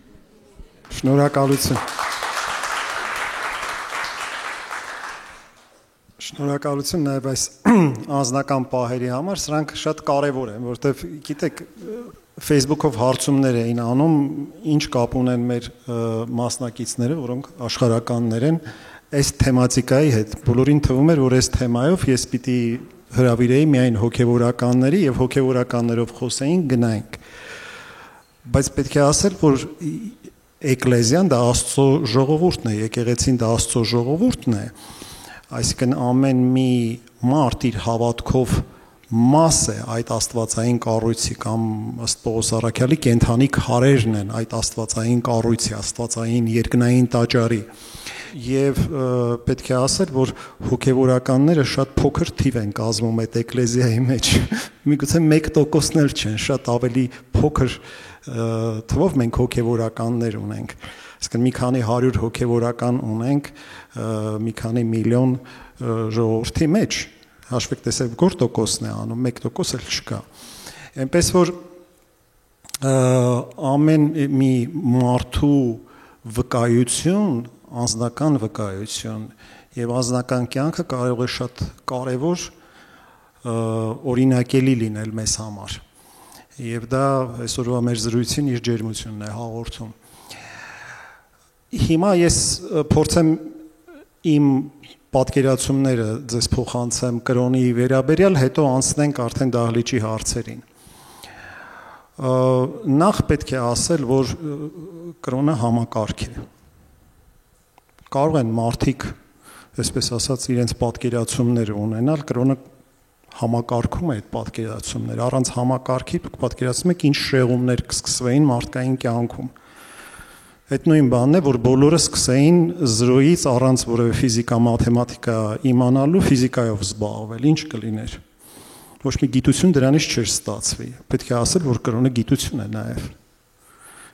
Շնորհակալություն։ Շնորհակալություն նաև այս անձնական պահերի համար, սրանք շատ կարևոր են, որովհետև գիտեք, Facebook-ով հարցումներ էին անում, ինչ կապ ունեն մեր մասնակիցները, որոնք աշխարհականներ են, այս թեմատիկայի հետ։ Բոլորին թվում էր, որ այս թեմայով ես պիտի հրավիրեի միայն հոգևորականների եւ հոգևորականներով խոսեին գնայինք։ Բայց պետք է ասել, որ էկլեզիան դա Աստծո ժողովուրդն է, եկեղեցին դա Աստծո ժողովուրդն է, այսինքն ամեն մի մարդ իր հավատքով մաս է այդ աստվածային կառույցի կամ ըստ Պողոս առաքյալի կենթանի քարերն են այդ աստվածային կառույցի, աստվածային երկնային տաճարի։ Եվ պետք է ասել, որ հոգևորականները շատ փոքր թիվ են կազմում այդ էկլեզիայի մեջ։ Միգուցե 1%-ն էլ չեն, շատ ավելի փոքր թվով մենք հոգևորականներ ունենք։ Այսինքն մի քանի 100 հոգևորական ունենք մի քանի միլիոն ժողովրդի մեջ։ Հաշվեք տեսեք, որ տոկոսն է անում, 1% էլ չկա։ Այնպես որ ամեն մի մարդու վկայություն, անձնական վկայություն եւ անձնական կյանքը կարող է շատ կարեւոր օրինակելի լինել մեզ համար։ Եվ դա այսօրվա մեր զրույցին իր ջերմությունն է հաղորդում։ Հիմա ես փորձեմ իմ պատկերացումները ձեզ փոխանցեմ կրոնի վերաբերյալ, հետո անցնենք արդեն դահլիճի հարցերին։ Նախ պետք է ասել, որ կրոնը համակարգ է։ կարող են մարդիկ, այսպես ասած, իրենց պատկերացումներ ունենալ, կրոնը համակարգում է այդ պատկերացումները, առանց համակարգի դուք պատկերացնում եք ինչ շեղումներ կսկսվեին մարդկային կյանքում։ Այդ նույն բանն է, որ բոլորը սկսեին 0-ից առանց որևէ ֆիզիկա, մաթեմատիկա իմանալու ֆիզիկայով զբաղվել, ինչ կլիներ։ Ոչ մի գիտություն դրանից չէր ստացվի։ Պետք է ասել, որ կրոնը գիտություն է նաև։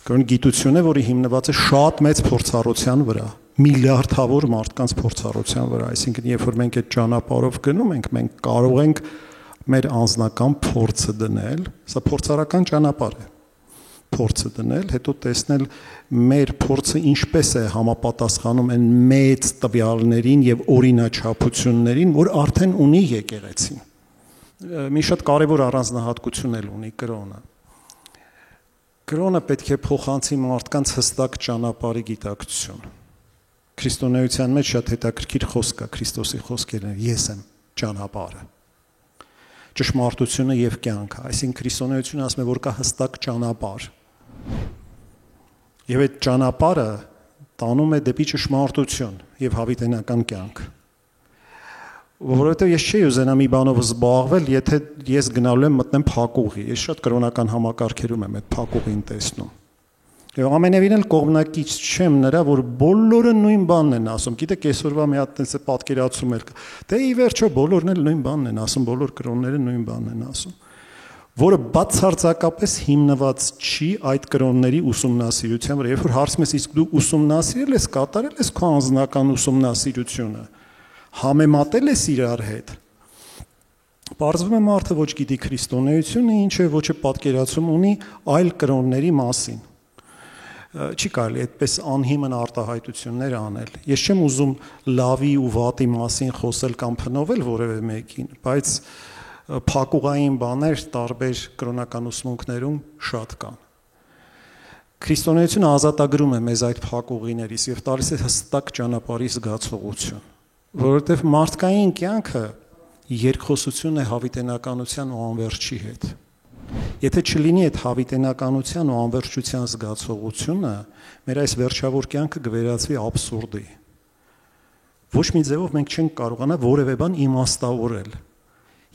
Կրոնը գիտություն է, որը հիմնված է շատ մեծ փորձառության վրա, միլիարդավոր մարդկանց փորձառության վրա, այսինքն երբ որ մենք այդ ճանապարհով գնում ենք, մենք կարող ենք մեր անձնական փորձը դնել, սա փորձարական ճանապարհ է։ Փորձը դնել, հետո տեսնել մեր փորձը ինչպես է համապատասխանում այն մեծ տվյալներին եւ օրինաչափություններին, որ արդեն ունի եկեղեցին։ Մի շատ կարևոր առանձնահատկություն էլ ունի կրոնը։ Կրոնը պետք է փոխանցի մարդկանց հստակ ճանապարհի գիտակցություն։ Քրիստոնեության մեջ շատ հետաքրքիր խոսք կա, Քրիստոսի խոսքերն, ես եմ ճանապարհը։ Ճշմարտությունը եւ կյանքը, այսինքն քրիստոնեությունը ասում է, որ կա հստակ ճանապարհ։ Եվ այդ ճանապարհը տանում է դեպի ճշմարտություն եւ հավիտենական կյանք։ Որովհետեւ ես չէի ուզենա մի բանով զբաղվել, եթե ես գնալու եմ մտնեմ փակուղի։ Ես շատ կրոնական համակարգերում եմ այդ փակուղին տեսնում։ Եվ ամենևին էլ կողմնակից չեմ նրա, որ բոլորը նույն բանն են ասում։ Գիտեք, այսօրվա մի հատ այնպես պատկերացում էլ կա։ Դե ի վերջո բոլորն էլ նույն բանն են ասում, բոլոր կրոնները նույն բանն են ասում, որը բացարձակապես հիմնված չի այդ կրոնների ուսումնասիրության վրա։ Երբ որ հարցում ես, իսկ դու ուսումնասիրել ես, կատարել ես քո անձնական ուսումնասիրությունը, համեմատել ես իրար հետ։ Պարզվում է մարդը ոչ գիտի քրիստոնեությունը, ինչ է, ոչ է պատկերացում ունի այլ կրոնների մասին։ Չի կարելի այդպես անհիմն արտահայտություններ անել։ Ես չեմ ուզում լավի ու վատի մասին խոսել կամ փնովել որևէ մեկին, բայց փակուղային բաներ տարբեր կրոնական ուսմունքներում շատ կան։ Քրիստոնեությունը ազատագրում է մեզ այդ փակուղիներից եւ տալիս է հստակ ճանապարհի զգացողություն, որովհետեւ մարդկային կյանքը երկխոսություն է հավիտենականության ու անվերջի հետ։ Եթե չլինի այդ հավիտենականության ու անվերջության զգացողությունը, մեր այս վերջավոր կյանքը կվերածվի աբսուրդի։ Ոչ մի ձևով մենք չենք կարողանա որևէ բան իմաստավորել։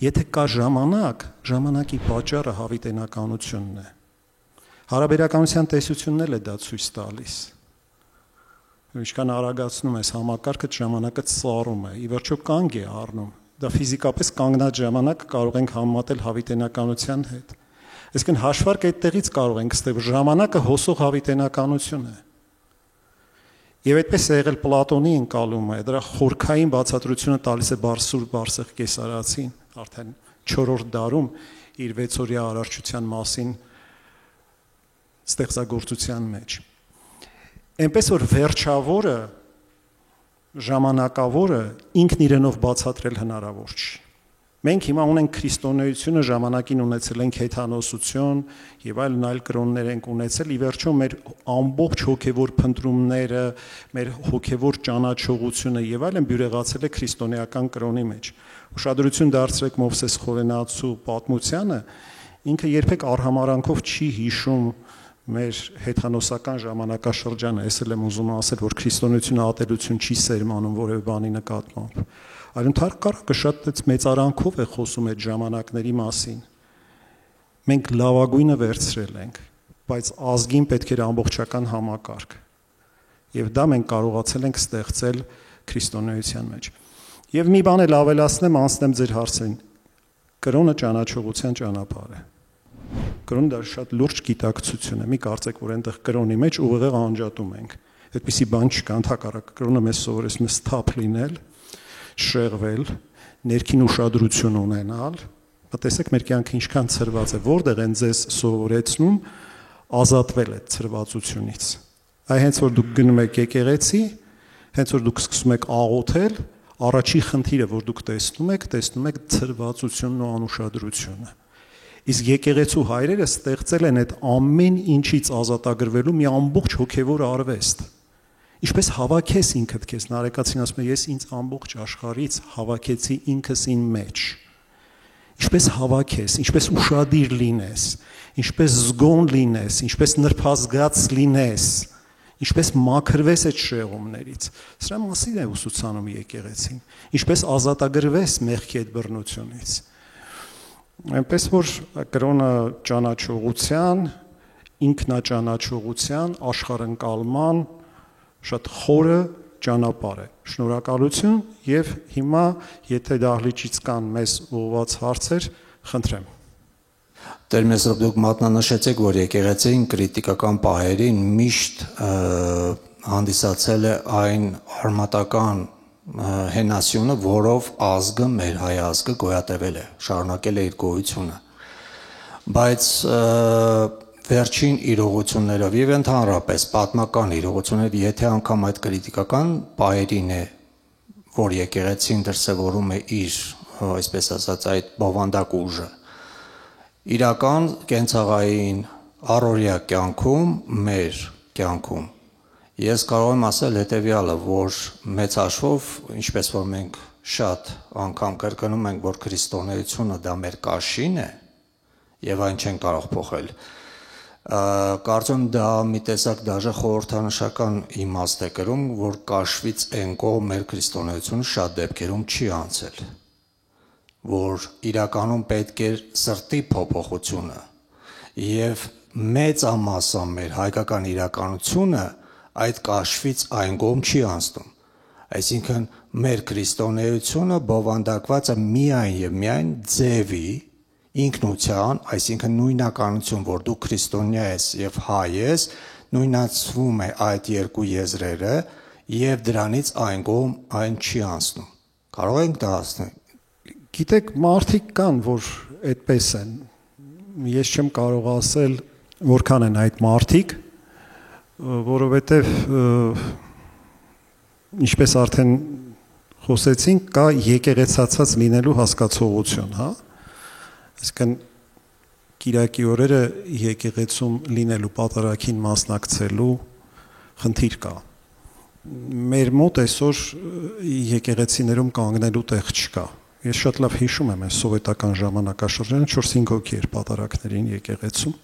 Եթե կա ժամանակ, ժամանակի պատճառը հավիտենականությունն է։ Հարաբերականության տեսությունն էլ է դա ցույց տալիս։ Ինչքան արագացնում ես համակարգը, ժամանակը ծառում է, ի վերջո կանգ է առնում։ Դա ֆիզիկապես կանգնած ժամանակ կարող ենք համեմատել հավիտենականության հետ։ Այսինքն հաշվարկ այդտեղից կարող ենք ստել, ժամանակը հոսող հավիտենականություն է։ Եվ այդպես է եղել Պլատոնի ընկալումը, դրա խորքային բացատրությունը տալիս է Սուրբ Բարսեղ Կեսարացին, արդեն 4-րդ դարում իր 6-օրյա արարչության մասին ստեղծագործության մեջ։ Այնպես որ վերջավորը, ժամանակավորը ինքն իրենով բացատրել հնարավոր չի։ Մենք հիմա ունենք քրիստոնեությունը, ժամանակին ունեցել ենք հեթանոսություն եւ այլ կրոններ ենք ունեցել, ի վերջո մեր ամբողջ հոգեվոր փնտրումները, մեր հոգեվոր ճանաչողությունը եւ այլն բյուրեղացել է քրիստոնեական կրոնի մեջ։ Ուշադրություն դարձրեք Մովսես Խորենացու պատմությանը, ինքը երբեք արհամարանքով չի հիշում մեր հեթանոսական ժամանակաշրջանը, ես էլ եմ ուզում ասել, որ քրիստոնեությունը ատելություն չի սերմանում որևէ բանի նկատմամբ։ Այլ ընդհանրապես շատ մեծարանքով է խոսում այդ ժամանակների մասին։ Մենք լավագույնը վերցրել ենք, բայց ազգին պետք էր ամբողջական համակարգ։ Եվ դա մենք կարողացել ենք ստեղծել քրիստոնեության մեջ։ Եվ մի բան էլ ավելացնեմ, անցնեմ ձեր հարցին։ Կրոնը ճանաչողության ճանապարհ է։ Կրոնը դա շատ լուրջ գիտակցություն է։ Մի կարծեք, որ այնտեղ կրոնի մեջ ուղղեղ անջատում ենք։ Այդպիսի բան չկա, ընդհակառակը կրոնը մեզ սովորեցնում է սթափ լինել, շեղվել, ներքին ուշադրություն ունենալ։ Տեսեք մեր կյանքը ինչքան ցրված է, որտեղ են ձեզ սովորեցնում ազատվել այդ ցրվածությունից։ Այ հենց որ դուք գնում եք եկեղեցի, հենց որ դուք սկսում եք աղոթել, առաջի խնդիրը, որ դուք տեսնում եք ցրվածությունն ու անուշադրությունը։ Իսկ եկեղեցու հայրերը ստեղծել են այդ ամեն ինչից ազատագրվելու մի ամբողջ հոգևոր արվեստ։ Ինչպես հավաքես ինքդ քեզ, Նարեկացին ասում է, ես ինձ ամբողջ աշխարհից հավաքեցի ինքս ին մեջ։ Ինչպես հավաքես, ինչպես ուշադիր լինես, ինչպես զգոն լինես, ինչպես նրբազգաց լինես, ինչպես մաքրվես այդ շեղումներից։ Սրա մասին է ուսուցանում եկեղեցին, ինչպես ազատագրվես մեղքի այդ բռնությունից։ Այնպես որ կրոնը ճանաչողության, ինքնաճանաչողության, աշխարհընկալման շատ խորը ճանապարհ է։ Շնորհակալություն եւ հիմա եթե դահլիճից կան մեզ ուղղված հարցեր, խնդրեմ։ Տեր Մեսրոպ, դուք մատնանշեցիք, որ եկեղեցին կրիտիկական պահերին միշտ հանդիսացել է այն արմատական հենասյունը, որով ազգը, մեր հայ ազգը գոյատևել է, շարունակել է իր գոյությունը։ Բայց վերջին իրողություններով եւ ընդհանրապես պատմական իրողություններով, եթե անգամ այդ կրիտիկական պահերին է, որ եկեղեցին դրսևորում է իր, այսպես ասած, այդ բովանդակ ուժը, իրական կենցաղային առօրյա կյանքում, մեր կյանքում, ես կարող եմ ասել հետևյալը, որ մեծ հաշվով, ինչպես որ մենք շատ անգամ կրկնում ենք, որ քրիստոնեությունը դա մեր կաշին է եւ այն չեն կարող փոխել, կարծում դա մի տեսակ դաժե խորհրդանշական իմաստ է կրում, որ կաշվից են կողմ մեր քրիստոնեությունը շատ դեպքերում չի անցել, որ իրականում պետք է սրտի փոփոխությունը եւ մեծամասը մեր հայկական իրականությունը այդ կաշվից այն կողմ չի անցնում, այսինքն մեր քրիստոնեությունը բովանդակված է միայն եւ միայն ձևի ինքնության, այսինքն նույնականություն, որ դու քրիստոնյա ես եւ հայ ես, նույնացվում է այդ երկու եզրերը եւ դրանից այն կողմ այն չի անցնում։ Կարող ենք դա ասել։ Գիտեք, մարդիկ կան, որ այդպես են։ Ես չեմ կարող ասել, որքան են այդ մարդիկ, որովհետև ինչպես արդեն խոսեցինք, կա եկեղեցացած լինելու հասկացողություն, հա։ Այսինքն կիրակի օրերը եկեղեցում լինելու պատարագին մասնակցելու խնդիր կա։ Մեր մոտ այսօր եկեղեցիներում կանգնելու տեղ չկա։ Ես շատ լավ հիշում եմ այս սովետական ժամանակաշրջանը 4-5 հոգի էր պատարագներին եկեղեցում։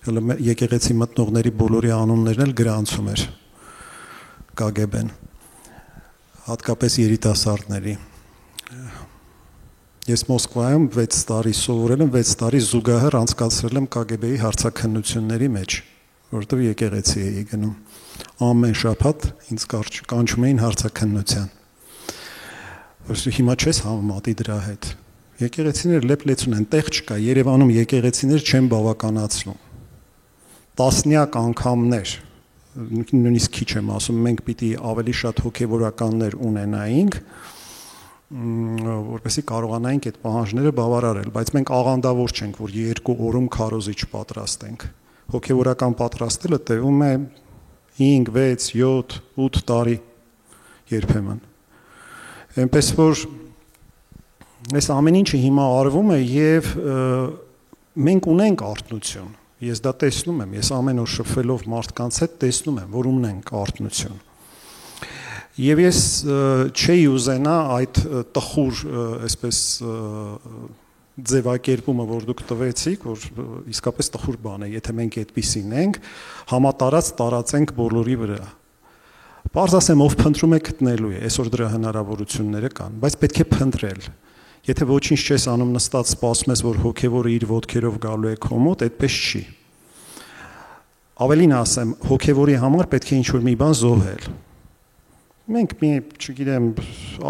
Հələ եկեղեցի մտնողների բոլորի անուններն էլ գրանցում էր KGB-ն, հատկապես երիտասարդների։ Ես Մոսկվայում 6 տարի սովորել եմ, 6 տարի զուգահեռ անցկացրել եմ KGB-ի հարցաքննությունների մեջ, որովհետև եկեղեցի էի գնում։ Ամեն շաբաթ ինձ կանչում էին հարցաքննության։ Հիմա չես համեմատի դրա հետ։ Եկեղեցիները լեփ-լեցուն են, տեղ չկա, Երևանում եկեղեցիներ չեն բավականացնում։ Տասնյակ անգամներ, նույնիսկ քիչ եմ ասում, մենք պիտի ավելի շատ հոգևորականներ ունենայինք, որպեսզի կարողանայինք այդ պահանջները բավարարել, բայց մենք աղանդավոր չենք, որ 2 օրում քարոզիչ պատրաստենք։ Հոգևորական պատրաստելը տևում է 5, 6, 7, 8 տարի երբեմն։ Այնպես որ այս ամեն ինչը հիմա արվում է եւ մենք ունենք արթնություն։ Ես դա տեսնում եմ, ես ամեն օր շփվելով մարդկանց հետ տեսնում եմ, որ ունենք արթնություն։ Եվ ես չէի ուզենա այդ տխուր, այսպես ձևակերպումը, որ դուք տվեցիք, որ իսկապես տխուր բան է, եթե մենք այդպիսին ենք, համատարած տարածենք բոլորի վրա։ Պարզ ասեմ, ով փնտրում է գտնելու է, այսօր դրա հնարավորությունները կան, բայց պետք է փնտրել։ Եթե ոչինչ չես անում, նստած սպասում ես, որ հոգևորը իր ոտքերով գալու է քո մոտ, այդպես չի։ Ավելին ասեմ, հոգևորի համար պետք է ինչ-որ մի բան զոհել։ Մենք մի, չգիտեմ,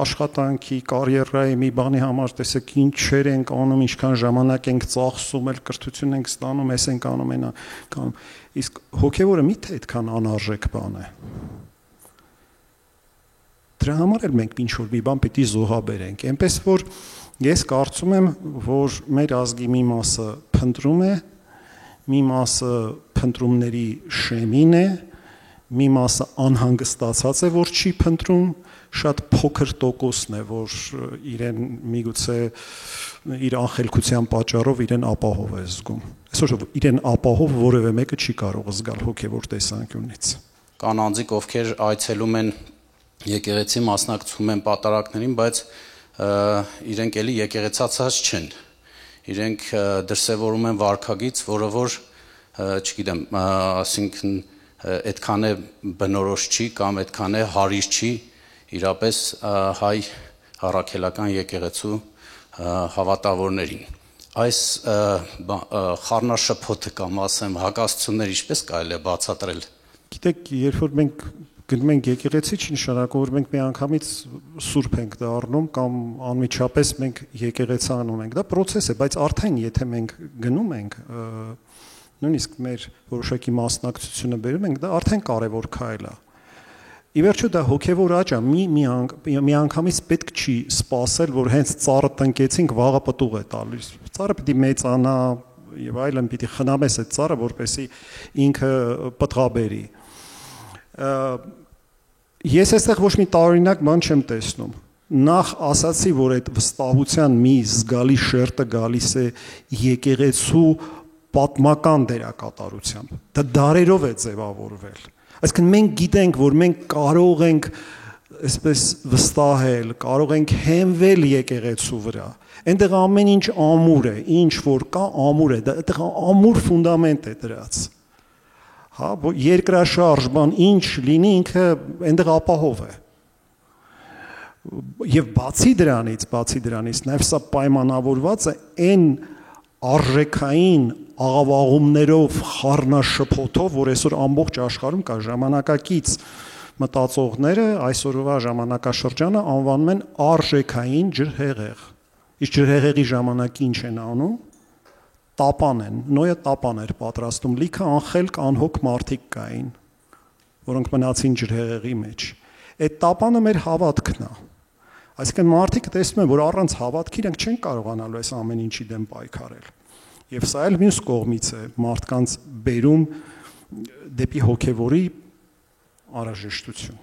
աշխատանքի, կարիերայի մի բանի համար տեսեք ինչեր ենք անում, ինչքան ժամանակ ենք ծախսում, էլ կրթություն ենք ստանում, էս ենք անում, այնա կանում։ Իսկ հոգևորը միթե այդքան անարժեք բան է։ Դրա համար էլ մենք ինչ-որ մի բան պիտի զոհաբերենք։ Այնպես որ ես կարծում եմ, որ մեր ազգի մի մասը փնտրում է, մի մասը փնտրումների շեմին է, մի մասը անհանգստացած է, որ չի փնտրում, շատ փոքր տոկոսն է, որ իրեն միգուցե իր անխելքության պատճառով իրեն ապահով է զգում։ Այսօր իրեն ապահով որևէ մեկը չի կարող զգալ հոգևոր տեսանկյունից։ Կան անձիկ, ովքեր այցելում են եկեղեցի, մասնակցում են պատարագներին, բայց իրենք էլի եկեղեցացած չեն։ Իրենք դրսևորում են վարքագիծ, որը որ, չգիտեմ, ասինքն այդքան է բնորոշ չի կամ այդքան է հարիր չի իրապես հայ առաքելական եկեղեցու հավատավորներին։ Այս խառնաշփոթը կամ ասեմ հակասությունները ինչպես կարելի է բացատրել։ Գիտեք, երբ որ մենք գնում ենք եկեղեցի, չի նշանակում, որ մենք միանգամից սուրբ ենք դառնում կամ անմիջապես մենք եկեղեցանում ենք։ Դա process է, բայց արդեն եթե մենք գնում ենք, նույնիսկ մեր որոշակի մասնակցությունը բերում ենք, դա արդեն կարևոր քայլ է։ Ի վերջո դա հոգևոր աճ է, միանգամից պետք չի սпасել, որ հենց ծառը տնկեցինք, վաղը պտուղ է տալիս։ Ծառը պիտի մեծանա եւ այլն, պիտի խնամես այդ ծառը, որպեսզի ինքը պտղաբերի։ Ես այստեղ ոչ մի տարօրինակ բան չեմ տեսնում։ Նախ ասացի, որ այդ վստահության մի զգալի շերտը գալիս է եկեղեցու պատմական դերակատարությամբ։ Դա դարերով է ձևավորվել։ Այսինքն մենք գիտենք, որ մենք կարող ենք այսպես վստահել, կարող ենք հենվել եկեղեցու վրա։ Այնտեղ ամեն ինչ ամուր է, ինչ որ կա ամուր է, դա այդտեղ ամուր ֆունդամենտ է դրած։ Հա, երկրաշարժ բան ինչ լինի, ինքը այնտեղ ապահով է։ Եվ բացի դրանից, նաև սա պայմանավորված է այն արժեքային աղավաղումներով, խառնաշփոթով, որ այսօր ամբողջ աշխարհում կա, ժամանակակից մտածողները այսօրվա ժամանակաշրջանը անվանում են արժեքային ջրհեղեղ։ Իսկ ջրհեղեղի ժամանակի ինչ են անում։ Տապան են, նոյը տապան էր պատրաստում, լիքը անխելք անհոգ մարդիկ կային, որոնք մնացին ջրհեղեղի մեջ։ Այդ տապանը մեր հավատքն է։ Այսինքն մարդիկ տեսնում են, որ առանց հավատքի իրենք չեն կարողանալու այս ամեն ինչի դեմ պայքարել։ Եվ սա էլ մյուս կողմից է մարդկանց բերում դեպի հոգևորի անհրաժեշտություն։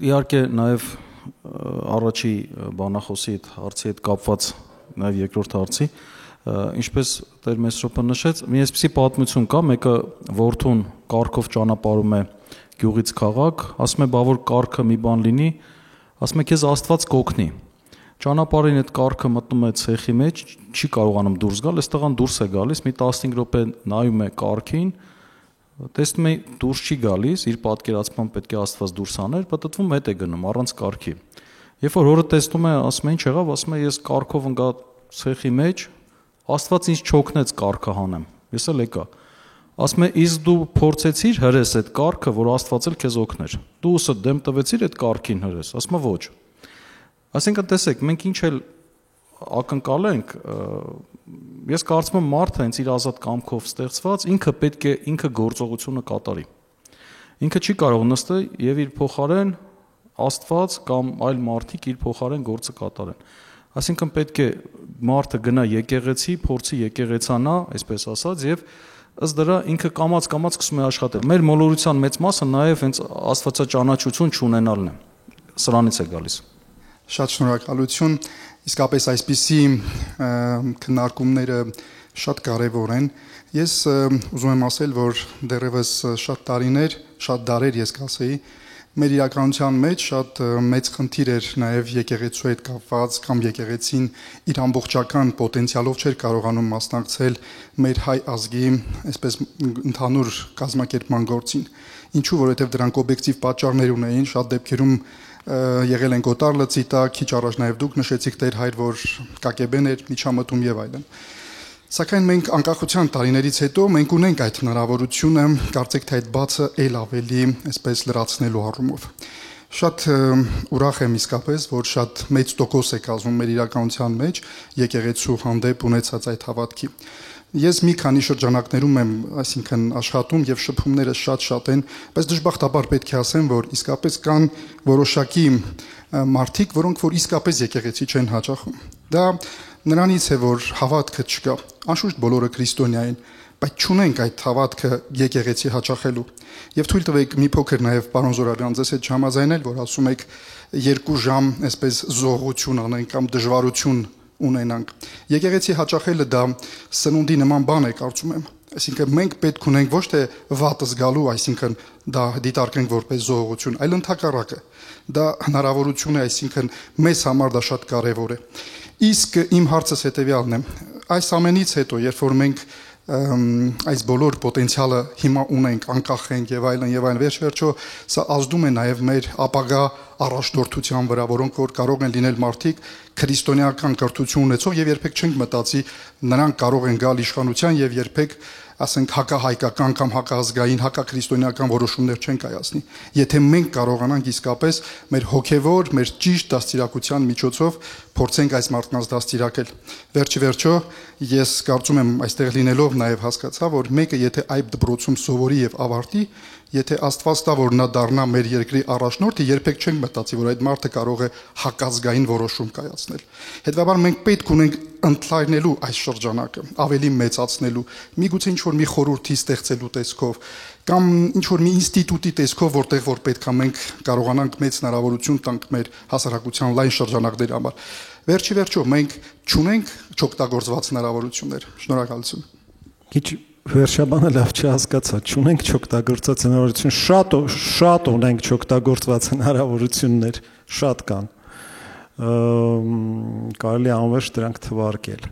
Իհարկե նաև առաջի բանախոսի այդ հարցի հետ կապված նաև երկրորդ հարցի, ինչպես Տեր Մեսրոպը նշեց, մի այսպիսի պատմություն կա, մեկը որդուն կառքով ճանապարհում է գյուղից քաղաք, ասում է, բա որ կառքը մի բան լինի, ասում է, քեզ Աստված կօգնի։ Ճանապարհին այդ կառքը մտնում է ցեխի մեջ, չի կարողանում դուրս գալ, այստեղան դուրս է գալիս, մի 15 րոպե նայում է կառքին, տեսնում է դուրս չի գալիս, իր պատկերացմամբ պետք է Աստված դուրս աներ, պատտվում հետ է գնում առանց կառքի։ Երբ որ հորը տեսնում է, ասում է, ինչ եղավ, ասում է, ես կառքով ընկա ցեխի մեջ, Աստված ինձ չօգնեց կառքը հանեմ։ Ես էլ եկա։ Ասում է, իսկ դու փորձեցիր հրես այդ կառքը, որ Աստված էլ քեզ օգներ։ Դու ուսը դեմ տվեցիր այդ կառքին հրես։ Ասում է, ոչ։ Այսինքն տեսեք, մենք ինչ էլ ակնկալենք, ես կարծում եմ մարդը հենց իր ազատ կամքով ստեղծված, ինքը պետք է ինքը գործողությունը կատարի։ Ինքը չի կարող նստել եւ իր փոխարեն Աստված կամ այլ մարդիկ իր փոխարեն գործը կատարեն։ Այսինքն պետք է մարդը գնա եկեղեցի, փորձի եկեղեցանա, այսպես ասած, եւ ըստ դրա ինքը կամաց սկսում է աշխատել։ Մեր մոլորության մեծ մասը նաեւ հենց աստվածաճանաչություն չունենալն է։ Սրանից է գալիս։ Շատ շնորհակալություն, իսկապես այսպիսի քննարկումները շատ կարևոր են։ Ես ուզում եմ ասել, որ դեռևս շատ դարեր ես կասեի, մեր իրականության մեջ շատ մեծ խնդիր էր նաև եկեղեցու հետ կապված կամ եկեղեցին իր ամբողջական պոտենցիալով չէր կարողանում մասնակցել մեր հայ ազգի այսպես ընդհանուր կազմակերպման գործին։ Ինչու, որովհետև դրանք օբյեկտիվ պատճառներ ունեին, շատ դեպքերում եղել են գոտար լծի տակ, քիչ առաջ նաև դուք նշեցիք Տեր հայր, որ կակեբեն էր, միջամտում եւ այլն։ Սակայն մենք անկախության տարիներից հետո մենք ունենք այդ հնարավորությունը, կարծեք թե այդ բացը ել ավելի այսպես լրացնելու առումով։ Շատ ուրախ եմ իսկապես, որ շատ մեծ տոկոս է կազմում մեր իրականության մեջ եկեղեցու հանդեպ ունեցած այդ հավատքի։ Ես մի քանի շրջանակներում եմ, այսինքն աշխատում եւ շփումները շատ են, բայց դժբախտաբար պետք է ասեմ, որ իսկապես կան որոշակի մարդիկ, որոնք որ իսկապես եկեղեցի չեն հաճախում։ Դա նրանից է, որ հավատքը չկա։ Անշուշտ բոլորը քրիստոնյա են, բայց չունենք այդ հավատքը եկեղեցի հաճախելու։ Եվ թույլ տվեք մի փոքր նաև պարոն Զորաբյան ձեզ հետ համաձայնել, որ ասում եք 2 ժամ այսպես զողություն անենք կամ դժվարություն ունենանք։ Եկեղեցի հաճախելը դա սնունդի նման բան է, կարծում եմ։ Այսինքն մենք պետք ունենք ոչ թե վատը զգալու, այսինքն դա դիտարկենք որպես զողություն, այլ ընդհակառակը։ Դա հնարավորություն է, այսինքն մեզ համար դա շատ կարևոր է։ Իսկ իմ հարցս հետևյալն է. այս ամենից հետո, երբ որ մենք այս բոլոր պոտենցիալը հիմա ունենք, անկախ ենք եւ այլն, վերջ-վերջո սա ազդում է նաեւ մեր ապագա առաջնորդության վրա, որոնք որ կարող են լինել մարդիկ քրիստոնեական կրթություն ունեցող եւ երբեք չենք մտածի նրանք կարող են գալ իշխանության եւ երբեք ասենք հակահայկական կամ հակազգային, հակաքրիստոնեական որոշումներ չեն կայացնի։ Եթե մենք կարողանանք իսկապես մեր հոգևոր, մեր ճիշտ դաստիարակության միջոցով փորձենք այս մարդկանց դաստիարակել։ Վերջիվերջո ես կարծում եմ այստեղ լինելով նաև հասկացա, որ մեկը եթե այդ դպրոցում սովորի եւ ավարտի, եթե Աստված տա որ նա դառնա մեր երկրի առաջնորդը, երբեք չենք մտածի, որ այդ մարդը կարող է հակազգային որոշում կայացնել։ Հետևաբար մենք պետք ունենք ընդլայնելու այս շրջանակը, ավելի մեծացնելու, միգուցե ինչ-որ մի խորհրդի ստեղծելու տեսքով, կամ ինչ-որ մի ինստիտուտի տեսքով, որտեղ որ պետք է մենք կարողանանք մեծ հնարավորություն տանք մեր հասարակության լայն շրջանակների համար։ Վերջիվերջո մենք չունենք չօգտագործված հնարավորություններ։ Շնորհակալություն։ Քիչ վերջաբանը լավ չհասկացա, չունենք չօգտագործված հնարավորություն, շատ ունենք չօգտագործված հնարավորություններ, շատ կան։ Կարելի է անվերջ դրանք թվարկել։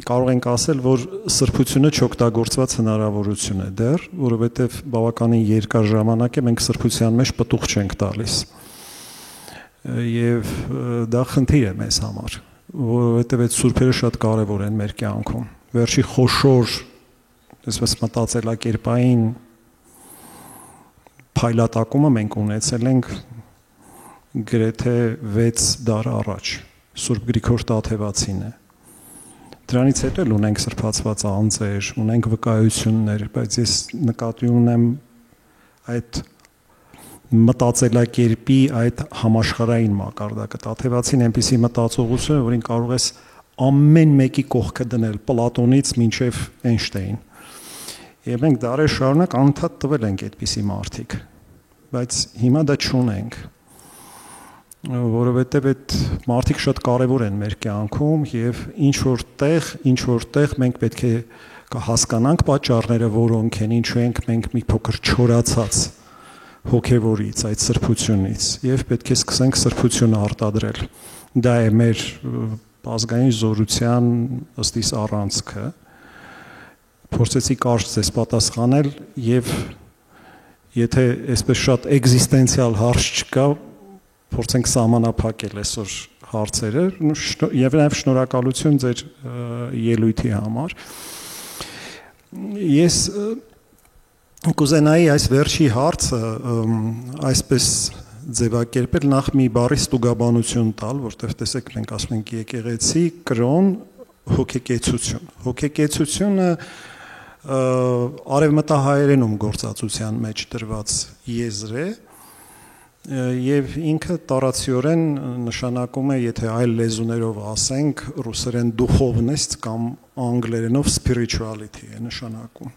Կարող ենք ասել, որ սրբությունը չօգտագործված հնարավորություն է դեռ, որովհետև բավականին երկար ժամանակ է մենք սրբության մեջ պտուղ չենք տալիս։ Եվ դա խնդիր է մեզ համար, որովհետև այդ սուրբերը շատ կարևոր են մեր կյանքում։ Վերջի խոշոր, այսպես մտածելակերպային փայլատակումը մենք ունեցել ենք գրեթե 6 դար առաջ, Սուրբ Գրիգոր Տաթևացին է։ Դրանից հետո էլ ունենք սրբացված անձեր, ունենք վկայություններ, բայց ես նկատի ունեմ այդ մտածելակերպի այդ համաշխարհային մակարդակը։ Տաթևացին այնպիսի մտածողություն է, որին կարող ես ամեն մեկի կողքը դնել, Պլատոնից մինչև Էյնշտեյն։ Եվ մենք դարեր շարունակ անընդհատ տվել ենք այդպիսի մարդիկ, բայց հիմա դա չունենք, որովհետև այդ մարդիկ շատ կարևոր են մեր կյանքում եւ ինչ որտեղ մենք պետք է հասկանանք պատճառները, որոնք են, ինչու ենք մենք մի փոքր չորացած հոգևորից, այդ սրբությունից եւ պետք է սկսենք սրբությունը արտադրել։ Դա է մեր ազգային զորության ըստ իս առանցքը։ Փորձեցի կարճ ձեզ պատասխանել եւ եթե այսպես շատ էգզիստենցիալ հարց չկա, փորձենք սահմանափակել այսօր հարցերը եւ նաեւ շնորհակալություն ձեր ելույթի համար։ Ես կուզենայի այս վերջի հարցը այսպես ձևակերպել նախ մի բառի ստուգաբանություն տալ, որտեղ տեսեք մենք ասում ենք եկեղեցի, կրոն, հոգեկեցություն։ Հոգեկեցությունը արևմտահայերենում գործածության մեջ դրված եզր է եւ ինքը տարածիորեն նշանակում է, եթե այլ լեզուներով ասենք, ռուսերեն դուխովնեստ կամ անգլերենով spirituality է նշանակում։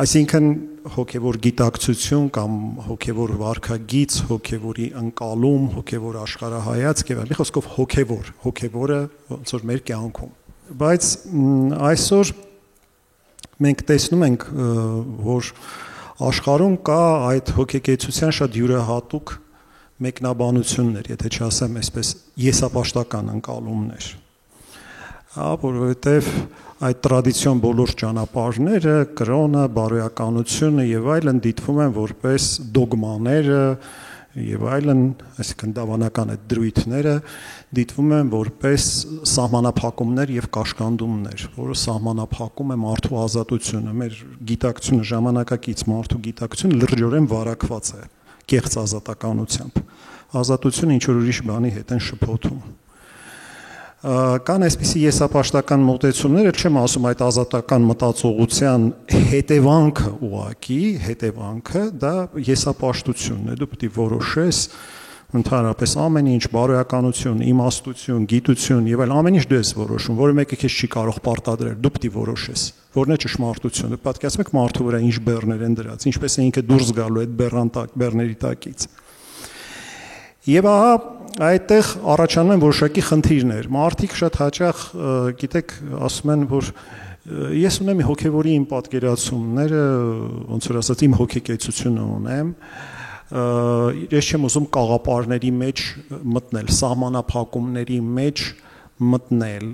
Այսինքն հոգևոր գիտակցություն կամ հոգևոր վարքագիծ, հոգևորի ընկալում, հոգևոր աշխարհայացք եւ այլն, խոսքով հոգևորը ոնց որ մեր կյանքում։ Բայց այսօր մենք տեսնում ենք, որ աշխարհում կա այդ հոգեկեցության շատ յուրահատուկ մեկնաբանություններ, եթե չասեմ այսպես եսապաշտական ընկալումներ։ Որովհետեւ այդ տրադիցիոն բոլոր ճանապարհները, կրոնը, բարոյականությունը եւ այլն դիտվում են որպես դոգմաներ եւ այլն, այսինքն դավանական այդ դրույթները դիտվում են որպես սահմանափակումներ եւ կաշկանդումներ, որը սահմանափակում է մարդու ազատությունը։ Մեր գիտակցությունը, ժամանակակից մարդու գիտակցությունը լրջորեն վարակված է կեղծ ազատականությամբ։ Ազատությունը ինչ որ ուրիշ բանի հետ են շփոթում։ Կան այսպիսի եսապաշտական մոտեցումներ, չեմ ասում այդ ազատական մտածողության հետևանքը ուղակի, հետևանքը դա եսապաշտությունն է, դու պետք է որոշես ընդհանրապես ամեն ինչ, բարոյականություն, իմաստություն, գիտություն եւ այլ ամեն ինչ դու ես որոշում, որը մեկը քեզ չի կարող պարտադրել, դու պետք է որոշես, որն է ճշմարտությունը։ Պատկերացնում եք մարդու վրա ինչ բեռներ են դրած, ինչպես է ինքը դուրս գալու այդ բեռների տակից։ Եվ ահա այդտեղ առաջանում են որոշակի խնդիրներ։ Մարդիկ շատ հաճախ, գիտեք, ասում են, որ ես ունեմ հոգևորի իմ պատկերացումները, ոնց որ ասած, իմ հոգեկեցությունը ունեմ, ես չեմ ուզում կաղապարների մեջ մտնել, սահմանափակումների մեջ մտնել,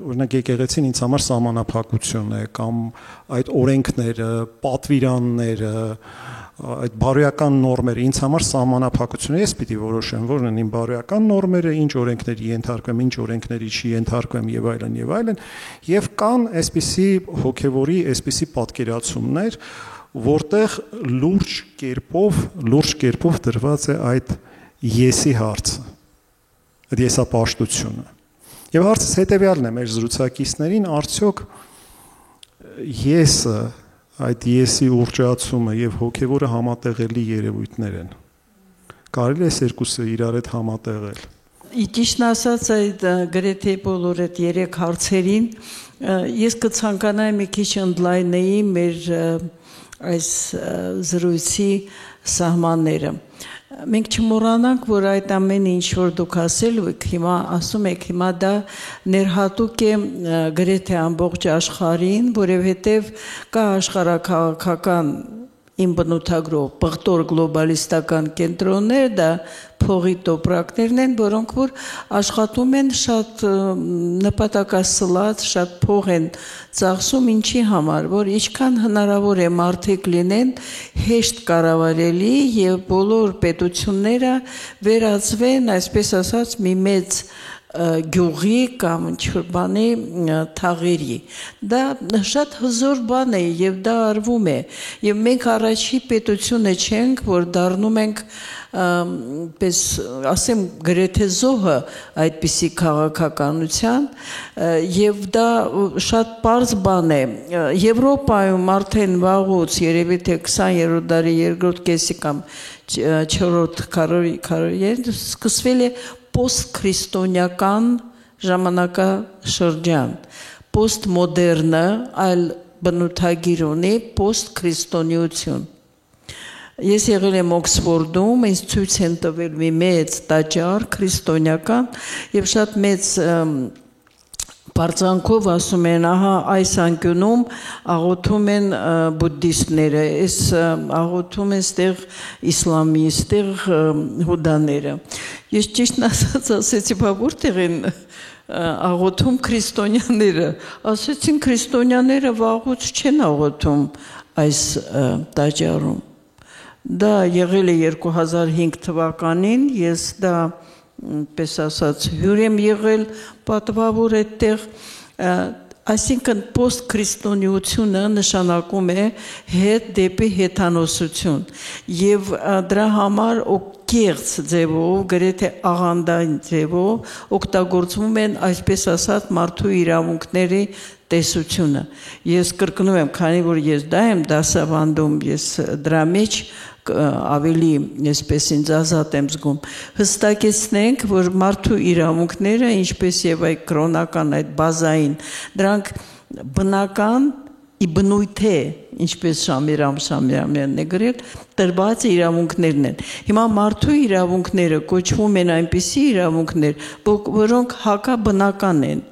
օրինակ եկեղեցին ինձ համար սահմանափակություն է կամ այդ օրենքները, պատվիրանները, այդ բարոյական նորմերը ինձ համար սահմանափակություն է, ես պիտի որոշեմ, որն են իմ բարոյական նորմերը, ինչ օրենքների ենթարկվեմ, ինչ օրենքների չի ենթարկվեմ եւ այլն, եւ կան այսպիսի հոգեվորի, այսպիսի պատկերացումներ, որտեղ լուրջ կերպով դրված է այդ եսի հարցը, այդ եսապաշտությունը։ Եվ հարցս հետևյալն է մեր զրուցակիցներին, արդյոք եսը, այդ եսի ուռճացումը եւ հոգեվորը համատեղելի երևույթներ են։ Կարելի է երկուսը իրար հետ համատեղել։ Ճիշտն ասած, այդ գրեթե բոլոր այդ երեք հարցերին ես կցանկանայի մի քիչ ընդլայնեի մեր այս զրույցի սահմանները։ Մենք չմոռանանք, որ այդ ամեն ինչ որ դուք ասել եք, հիմա ասում եք, հիմա դա ներհատուկ է գրեթե ամբողջ աշխարհին, որովհետև կա աշխարհաքաղաքական իմ բնութագրով պղտոր գլոբալիստական կենտրոններ, դա փողի տոպրակներն են, որոնք որ աշխատում են շատ նպատակասլաց, շատ փող են ծախսում ինչի համար, որ ինչքան հնարավոր է մարդիկ լինեն հեշտ կառավարելի եւ բոլոր պետությունները վերածվեն, այսպես ասած, մի մեծ գյուղի կամ ինչ-որ բանի թաղերի։ Դա շատ հզոր բան է եւ դա արվում է։ Եվ մենք առաջի պետությունը չենք, որ դառնում ենք պես ասեմ գրեթե զոհը այդպիսի քաղաքականության եւ դա շատ པարզ բան է Եվրոպայում արդեն վաղուց երևի թե 20-րդ դարի երկրորդ կեսի կամ 4-րդ քառորդ սկսվել է post-քրիստոնեական ժամանակաշրջան post-մոդեռնը այլ բնութագիր ունի post-քրիստոնեություն Ես եղել եմ Օքսֆորդում, ինձ ցույց են տվել մի մեծ տաճար քրիստոնեական եւ շատ մեծ բարձանքով ասում են, ահա այս անկյունում աղոթում են բուդդիստները, այս աղոթում են ստեղ իսլամի, ստեղ հուդաները։ Ես ճիշտն ասած ասեցի, բա որտեղ են աղոթում քրիստոնյաները։ Ասեցին քրիստոնյաները վաղուց չեն աղոթում այս տաճարում։ Դա եղել է 2005 թվականին, ես դա պես ասած հյուր եմ եղել պատվավոր այդտեղ, այսինքն post-քրիստոնեությունը նշանակում է հետ դեպի հեթանոսություն եւ դրա համար կեղծ ձևով, գրեթե աղանդային ձևով օգտագործվում են այսպես ասած մարդու իրավունքների տեսությունը։ Ես կրկնում եմ, քանի որ ես դա եմ դասավանդում, ես դրա մեջ ավելի այսպես ինձ ազատ եմ զգում հստակեցնենք որ մարդու իրավունքները ինչպես եւ այդ կրոնական այդ բազային դրանք բնական բնույթ է ինչպես Շամիրամյանն է գրել տրված իրավունքներն են հիմա մարդու իրավունքները կոչվում են այնպիսի իրավունքներ որոնք հակաբնական են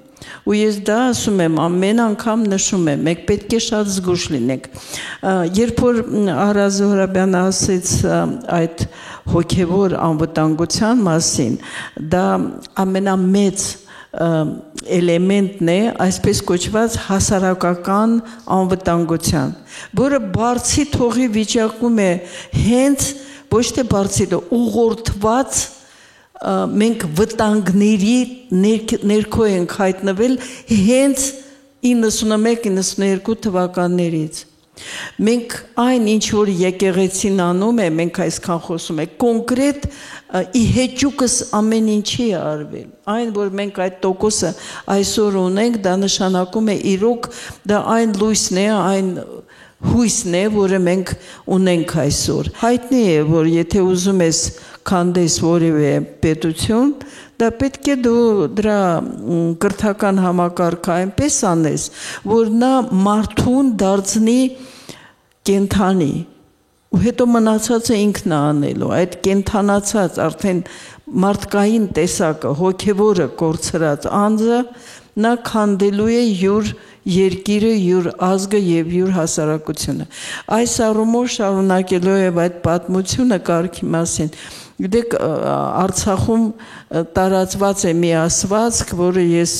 ու ես դա ասում եմ ամեն անգամ նշում եմ մենք պետք է շատ զգուշ լինենք երբ որ Արա Զոհրաբյանը ասեց այդ հոգևոր անվտանգության մասին դա ամենամեծ էլեմենտն է այսպես կոչված հասարակական անվտանգության որը բարձի թողի վիճակում է հենց ոչ թե բարձի ուղղորդված մենք վտանգների ներքո ենք հայտնվել հենց 91-92 թվականներից մենք այն ինչ որ եկեղեցին անում է մենք այսքան խոսում ենք կոնկրետ ի հեճուկս ամեն ինչի արվել այն որ մենք այդ տոկոսը այսօր ունենք դա նշանակում է իրոք դա այն լույսն է այն հույսն է որը մենք ունենք այսօր հայտնի է որ եթե ուզում ես քանդես որևէ պետություն դա պետք է դու դրա կրթական համակարգը այնպես անես որ նա մարդուն դարձնի կենթանի ու հետո մնացածը ինքն է անելու այդ կենթանացած արդեն մարդկային տեսակը հոգևորը կորցրած անձը նա քանդելու է յուր երկիրը յուր ազգը եւ յուր հասարակությունը այս առումով շարունակելով եւ այդ պատմությունը կարգի մասին Գիտեք, Արցախում տարածված է մի ասվածք, որը ես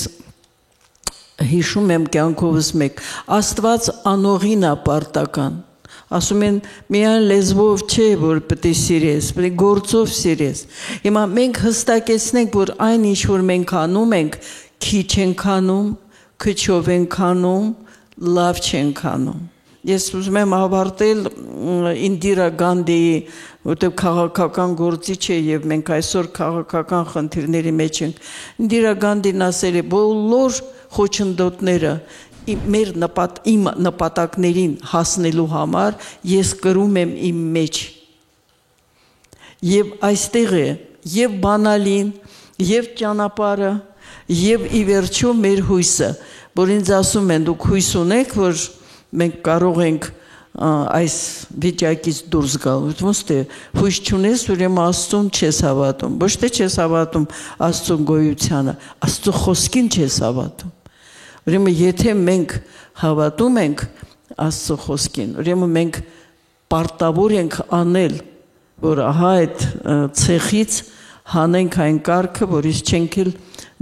հիշում եմ կյանքովս մեկ, Աստված անողին է պարտական, ասում են միայն լեզվով չէ, որ պետք է սիրես, պետք է գործով սիրես, հիմա մենք հստակեցնենք, որ այն ինչ որ մենք անում ենք, քիչ ենք անում, քչով ենք անում, լավ չենք անում, ես ուզում եմ ավարտել Ինդիրա Գանդիի, որտեղ քաղաքական գործիչ է եւ մենք այսօր քաղաքական խնդիրների մեջ ենք, Ինդիրա Գանդին ասել է, բոլոր խոչընդոտները իմ նպատակներին հասնելու համար ես կրում եմ իմ մեջ եւ այստեղ է եւ բանալին եւ ճանապարհը եւ ի վերջո մեր հույսը, որ ինձ ասում են դուք հույս ունեք, որ մենք կարող ենք այս վիճակից դուրս գալ, ոնց թե հույս չունես, ուրեմն Աստծուն չես հավատում, ոչ թե չես հավատում Աստծո գոյությանը, Աստծո խոսքին չես հավատում։ Ուրեմն եթե մենք հավատում ենք Աստծո խոսքին, ուրեմն մենք պարտավոր ենք անել, որ ահա այդ ցեխից հանենք այն կարգը, որից չենք էլ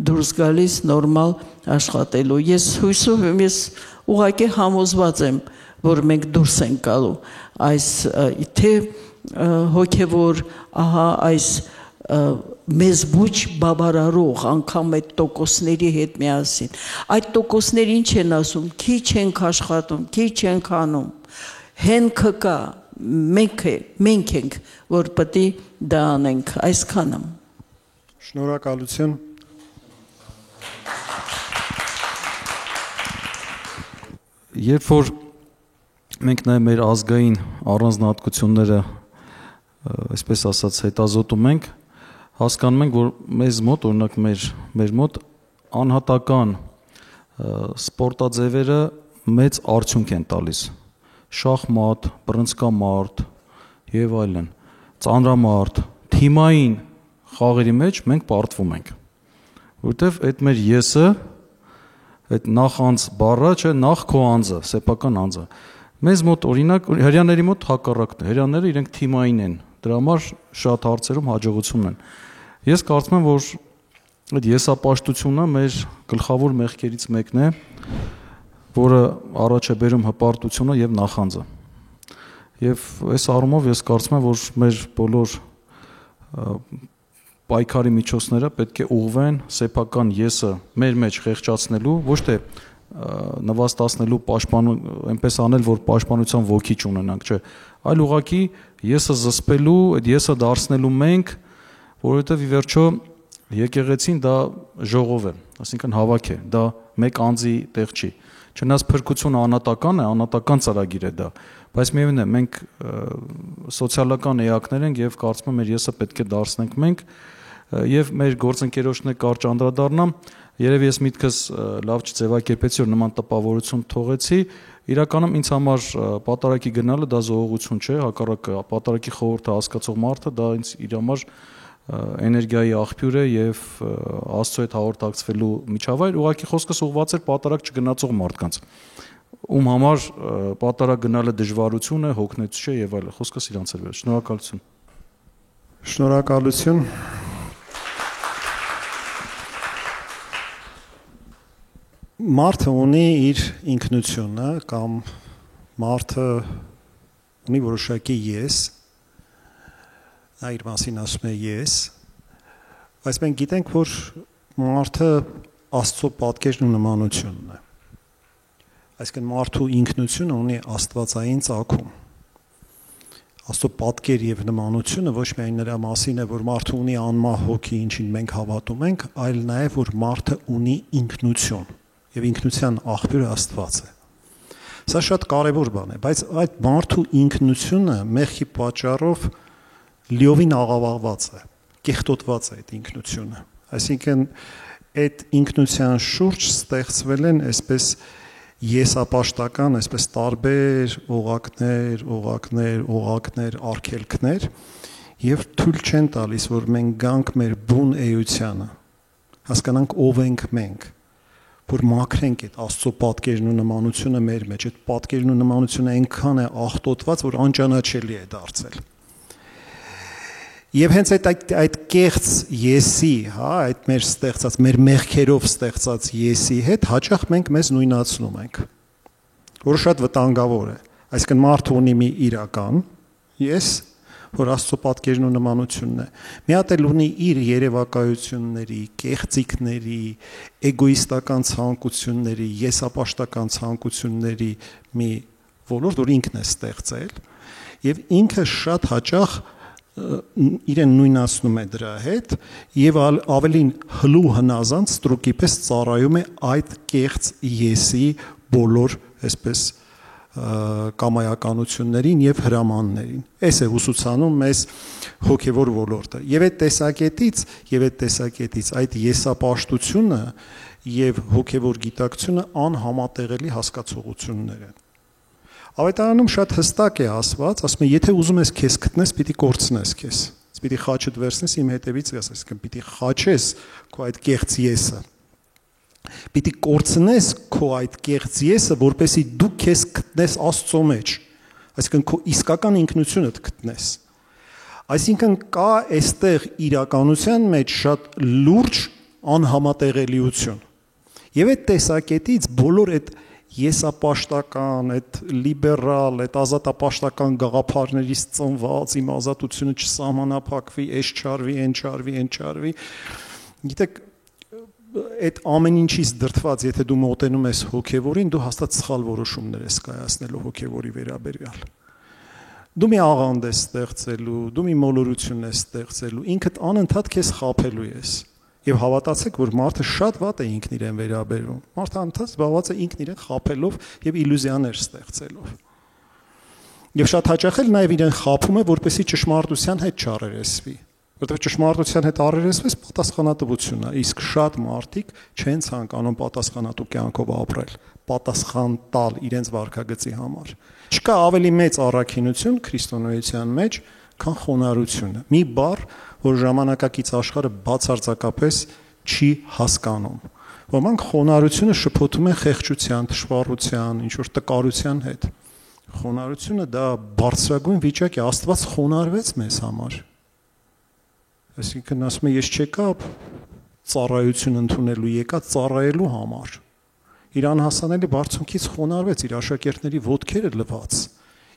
դուրս գալիս նորմալ աշխատելու։ Ես հույսով եմ, ես ուղղակի համոզված եմ, որ մենք դուրս ենք գալու այս թե հոգևոր ահա այս մեզ ոչ բավարարող անգամ այդ տոկոսների հետ միասին, այդ տոկոսները ինչ են ասում, քիչ ենք աշխատում, քիչ ենք անում, հենքը կա, մենք ենք, որ պետք է դա անենք, այսքանը։ Շնորհակալություն։ Երբ որ մենք նաև մեր ազգային առանձնահատկությունները, այսպես ասած, հետազոտում ենք, հասկանում ենք, որ մեզ մոտ, օրինակ մեր մոտ անհատական սպորտաձևերը մեծ արդյունք են տալիս։ Շախմատ, բռնցքամարտ եւ այլն, ծանրամարտ, թիմային խաղերի մեջ մենք պարտվում ենք, որովհետեւ այդ մեր եսը, այդ նախանձ բառը, չէ, նախ քո անձը, սեփական անձը։ Մեզ մոտ օրինակ հрьяաների մոտ հակառակն է։ Հрьяաները իրենք թիմային են, դրա համար շատ հարցերում հաջողություն են։ Ես կարծում եմ, որ այդ եսապաշտությունը մեր գլխավոր մեղքերից մեկն է, որը առաջ է բերում հպարտությունը եւ նախանձը։ Եվ այս առումով ես կարծում եմ, որ մեր բոլոր պայքարի միջոցները պետք է ուղղվեն սեփական եսը մեր մեջ խեղճացնելու, ոչ թե նվաստացնելու, այնպես անել, որ պաշտպանության ոգի չունենանք, չէ, այլ ուղղակի եսը զսպելու, այդ եսը դարձնելու մենք, որովհետև ի վերջո եկեղեցին դա ժողով է, այսինքն հավաք է, դա մեկ անձի տեղ չի։ Չնայած փրկությունը անհատական է, անհատական ծրագիր է դա, բայց միևնույն է, մենք սոցիալական էակներ ենք եւ կարծում եմ մեր եսը պետք է դարձնենք մենք եւ մեր գործընկերոջները կարճ անդրադառնամ, երևի ես միտքս լավ չձևակերպեցի, որ նման տպավորություն թողեցի, իրականում ինձ համար պատարակի գնալը դա զողողություն չէ, հակառակը պատարակի խորհուրդը հասկացող մարդը դա ինձ իր համար էներգիայի աղբյուր է եւ Աստծո հետ հաղորդակցվելու միջավայր, ուղղակի խոսքս ուղղված էր պատարակ չգնացող մարդկանց, ում համար պատարակ գնալը դժվարություն է, հոգնեցություն է եւ այլն, խոսքս իրանց էր վերջ։ Շնորհակալություն։ Շնորհակալություն։ Մարդը ունի իր ինքնությունը կամ մարդը ունի որոշակի ես, նա իր մասին ասում է ես, բայց մենք գիտենք, որ մարդը Աստծո պատկերն ու նմանությունն է, այսինքն մարդու ինքնությունը ունի աստվածային ծագում, Աստծո պատկեր եւ նմանությունը ոչ միայն նրա մասին է, որ մարդը ունի անմահ հոգի, ինչին մենք հավատում ենք, այլ նաեւ որ մարդը ունի ինքնություն եւ ինքնության աղբյուրը Աստված է։ Սա շատ կարեւոր բան է, բայց այդ մարդու ինքնությունը մեղքի պատճառով լիովին աղավաղված է, կեղտոտված է այդ ինքնությունը։ Այսինքն այդ ինքնության շուրջ ստեղծվել են այսպես եսապաշտական, այսպես տարբեր օղակներ, արգելքներ եւ թույլ չեն տալիս, որ մենք գանք մեր բուն էությանը, հասկանանք ով ենք մենք, որ մաքրենք այդ Աստծո պատկերն ու նմանությունը մեր մեջ, այդ պատկերն ու նմանությունը այնքան է աղտոտված, որ անճանաչելի է դարձել։ Եվ հենց այդ կեղծ եսի, հա, այդ մեր ստեղծած, մեր մեղքերով ստեղծած եսի հետ հաճախ մենք մեզ նույնացնում ենք, որը շատ վտանգավոր է։ Այսինքն մարդը ունի մի իրական ես, որ Աստծո պատկերն ու նմանությունն է։ Մի հատ էլ ունի իր երևակայությունների, կեղծիքների, էգոիստական ցանկությունների, եսապաշտական ցանկությունների մի ոլորտ, որ ինքն է ստեղծել, եւ ինքը շատ հաճախ իրեն նույնացնում է դրա հետ եւ ավելին հլու հնազանդ ստրուկի պես ծառայում է այդ կեղծ եսի բոլոր այսպես կամայականություններին եւ հրամաններին։ Այս է ուսուցանում մեզ հոգեվոր ոլորտը։ Եվ այդ տեսակետից այդ եսապաշտությունը եւ հոգեվոր գիտակցությունը անհամատեղելի հասկացողություններ են։ Ավետարանում շատ հստակ է ասված, ասում է, եթե ուզում ես քեզ գտնես, պիտի կորցնես քեզ։ Պիտի խաչդ վերցնես իմ հետևից գաս, այսինքն պիտի խաչես քո այդ կեղծ եսը։ Պիտի կորցնես քո այդ կեղծ եսը, որպեսզի դու քեզ գտնես Աստծո մեջ, այսինքն քո իսկական ինքնությունդ գտնես։ Այսինքն կա այստեղ իրականության մեջ շատ լուրջ անհամատեղելիություն։ Եվ այդ տեսակետից բոլոր այդ եսապաշտական, այդ լիբերալ, այդ ազատապաշտական գաղափարներից ծնված իմ ազատությունը չսահմանափակվի, այս չարվի, այն չարվի, այն չարվի։ Գիտեք, այդ ամեն ինչից դրդված, եթե դու մոտենում ես հոգևորին, դու հաստատ սխալ որոշումներ ես կայացնելու հոգևորի վերաբերյալ։ Դու մի աղանդ ես ստեղծելու, դու մի մոլորություն ես ստեղծելու, ինքդ անընդհատ քեզ խաբելու ես։ Եվ հավատացեք, որ մարդը շատ վատ է ինքն իրեն վերաբերում։ Մարդը անընդհատ զբաղված է ինքն իրեն խաբելով եւ իլյուզիաներ ստեղծելով։ Եվ շատ հաճախ էլ նաեւ իրեն խաբում է, որպեսզի ճշմարտության հետ չառերեսվի։ Որտեղ ճշմարտության հետ առերեսվես պատասխանատվություն է, իսկ շատ մարդիկ չեն ցանկանում պատասխանատու կյանքով ապրել, պատասխան տալ իրենց վարքագծի համար։ Չկա ավելի մեծ առաքինություն քրիստոնեության մեջ, քան խոնարհությունը։ Մի բառ, որ ժամանակակից աշխարհը բացարձակապես չի հասկանում։ Ոմանք խոնարհությունը շփոթում են խեղճության, թշվառության, ինչ որ տկարության հետ։ Խոնարհությունը դա բարձրագույն վիճակ է, Աստված խոնարհվեց մեզ համար։ Այսինքն ասում է, ես չեկա ծառայություն ընդունելու, եկա ծառայելու համար։ Իր անհասանելի բարձունքից խոնարհվեց, իր աշակերտների ոտքերը լվաց։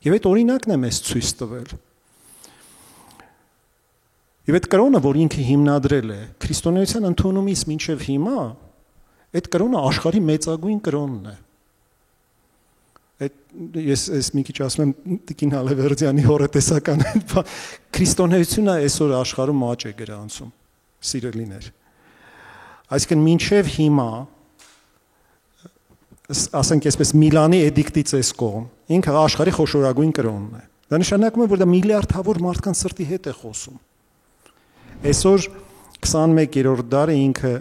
Եվ այդ օրինակն է մեզ ցույց տվել։ Եվ այդ կրոնը, որ ինքը հիմնադրել է, քրիստոնեության ընդունումից մինչև հիմա, այդ կրոնը աշխարհի մեծագույն կրոնն է։ Ես մի քիչ ասում եմ Տիկին Հալևերդյանի հորետեսական քրիստոնեությունը այսօր աշխարհում աճ է գրանցում, սիրելիներ։ Այսինքն մինչև հիմա, ասենք այսպես Միլանի էդիկտից այս կողմ, ինքը աշխարհի խոշորագույն կրոնն է։ Դա նշանակում է, որ դա միլիարդավոր մարդկանց սրտի հետ է խոսում։ Այսօր 21-րդ դարը ինքը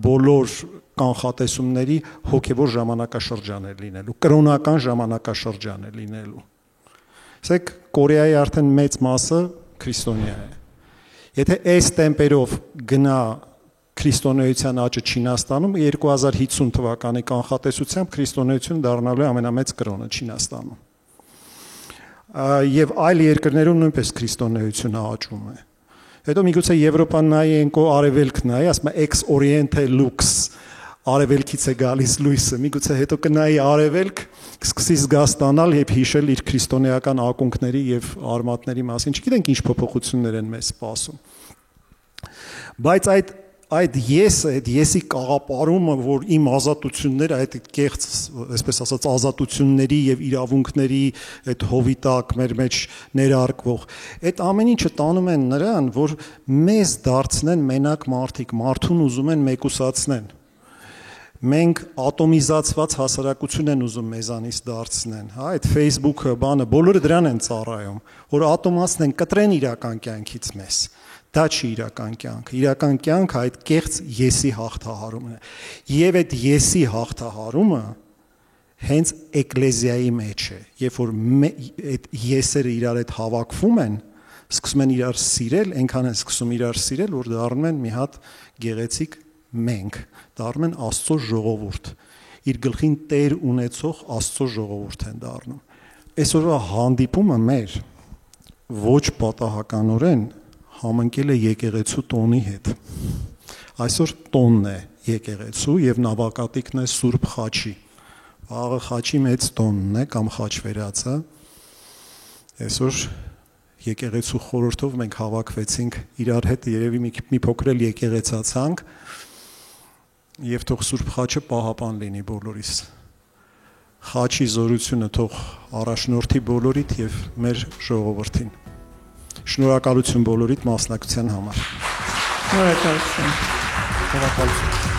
բոլոր կանխատեսումների հոգևոր ժամանակաշրջան է լինելու, կրոնական ժամանակաշրջան է լինելու։ Ասեք, Կորեայի արդեն մեծ մասը քրիստոնյա է։ Եթե այս տեմպերով գնա քրիստոնեության աճը Չինաստանում, 2050 թվականի կանխատեսությամբ քրիստոնեությունը դառնալու է ամենամեծ կրոնը Չինաստանում։ Եվ այլ երկրներում նույնպես քրիստոնեությունը աճում է։ Հետո միգուցե Եվրոպան նայի ենկո արևելք նայի, ասում է ex oriente lux, արևելքից է գալիս լույսը, միգուցե հետո կնայի արևելք, սկսի զգա ստանալ եւ հիշել իր քրիստոնեական ակունքների եւ արմատների մասին, չգիտենք ինչ փոփոխություններ են մեզ սպասում։ Բայց այդ եսի կաղապարումը, որ իմ ազատությունները, այդ կեղծ, այսպես ասած, ազատությունների եւ իրավունքների այդ հովիտակ մեր մեջ ներարկվող, այդ ամեն ինչը տանում են նրան, որ մեզ դարձնեն մենակ մարդիկ, մարդուն ուզում են մեկուսացնեն։ Մենք ատոմիզացված հասարակություն են ուզում մեզանից դարձնեն, հա, այդ Facebook-ը, բանը, բոլորը դրան են ծառայում, որ ատոմացնեն, կտրեն իրական կյանքից մեզ։ Դա չի իրական կյանքը։ Իրական կյանքը այդ կեղծ եսի հաղթահարումն է։ Եվ այդ եսի հաղթահարումը հենց էկլեզիայի մեջ է։ Երբ որ այդ եսերը իրար հետ հավաքվում են, սկսում են իրար սիրել, այնքան են սկսում իրար սիրել, որ դառնում են մի հատ գեղեցիկ մենք, դառնում են Աստծո ժողովուրդ։ Իր գլխին տեր ունեցող Աստծո ժողովուրդ են դառնում։ Այսօրվա հանդիպումը մեր ոչ պատահականորեն համընկել է եկեղեցու տոնի հետ։ Այսօր տոնն է եկեղեցու եւ նավակատիկն է Սուրբ Խաչի։ Աղը Խաչի մեծ տոնն է կամ խաչվերածը։ Այսօր եկեղեցու խորհրդով մենք հավաքվեցինք իրար հետ, երևի մի փոքր էլ եկեղեցացանք եւ թող Սուրբ Խաչը պահապան լինի բոլորիս։ Խաչի զորությունը թող առաջնորդի բոլորիդ եւ մեր ժողովրդին։ Շնորհակալություն բոլորիդ մասնակցության համար։ Շնորհակալություն։ Շնորհակալություն։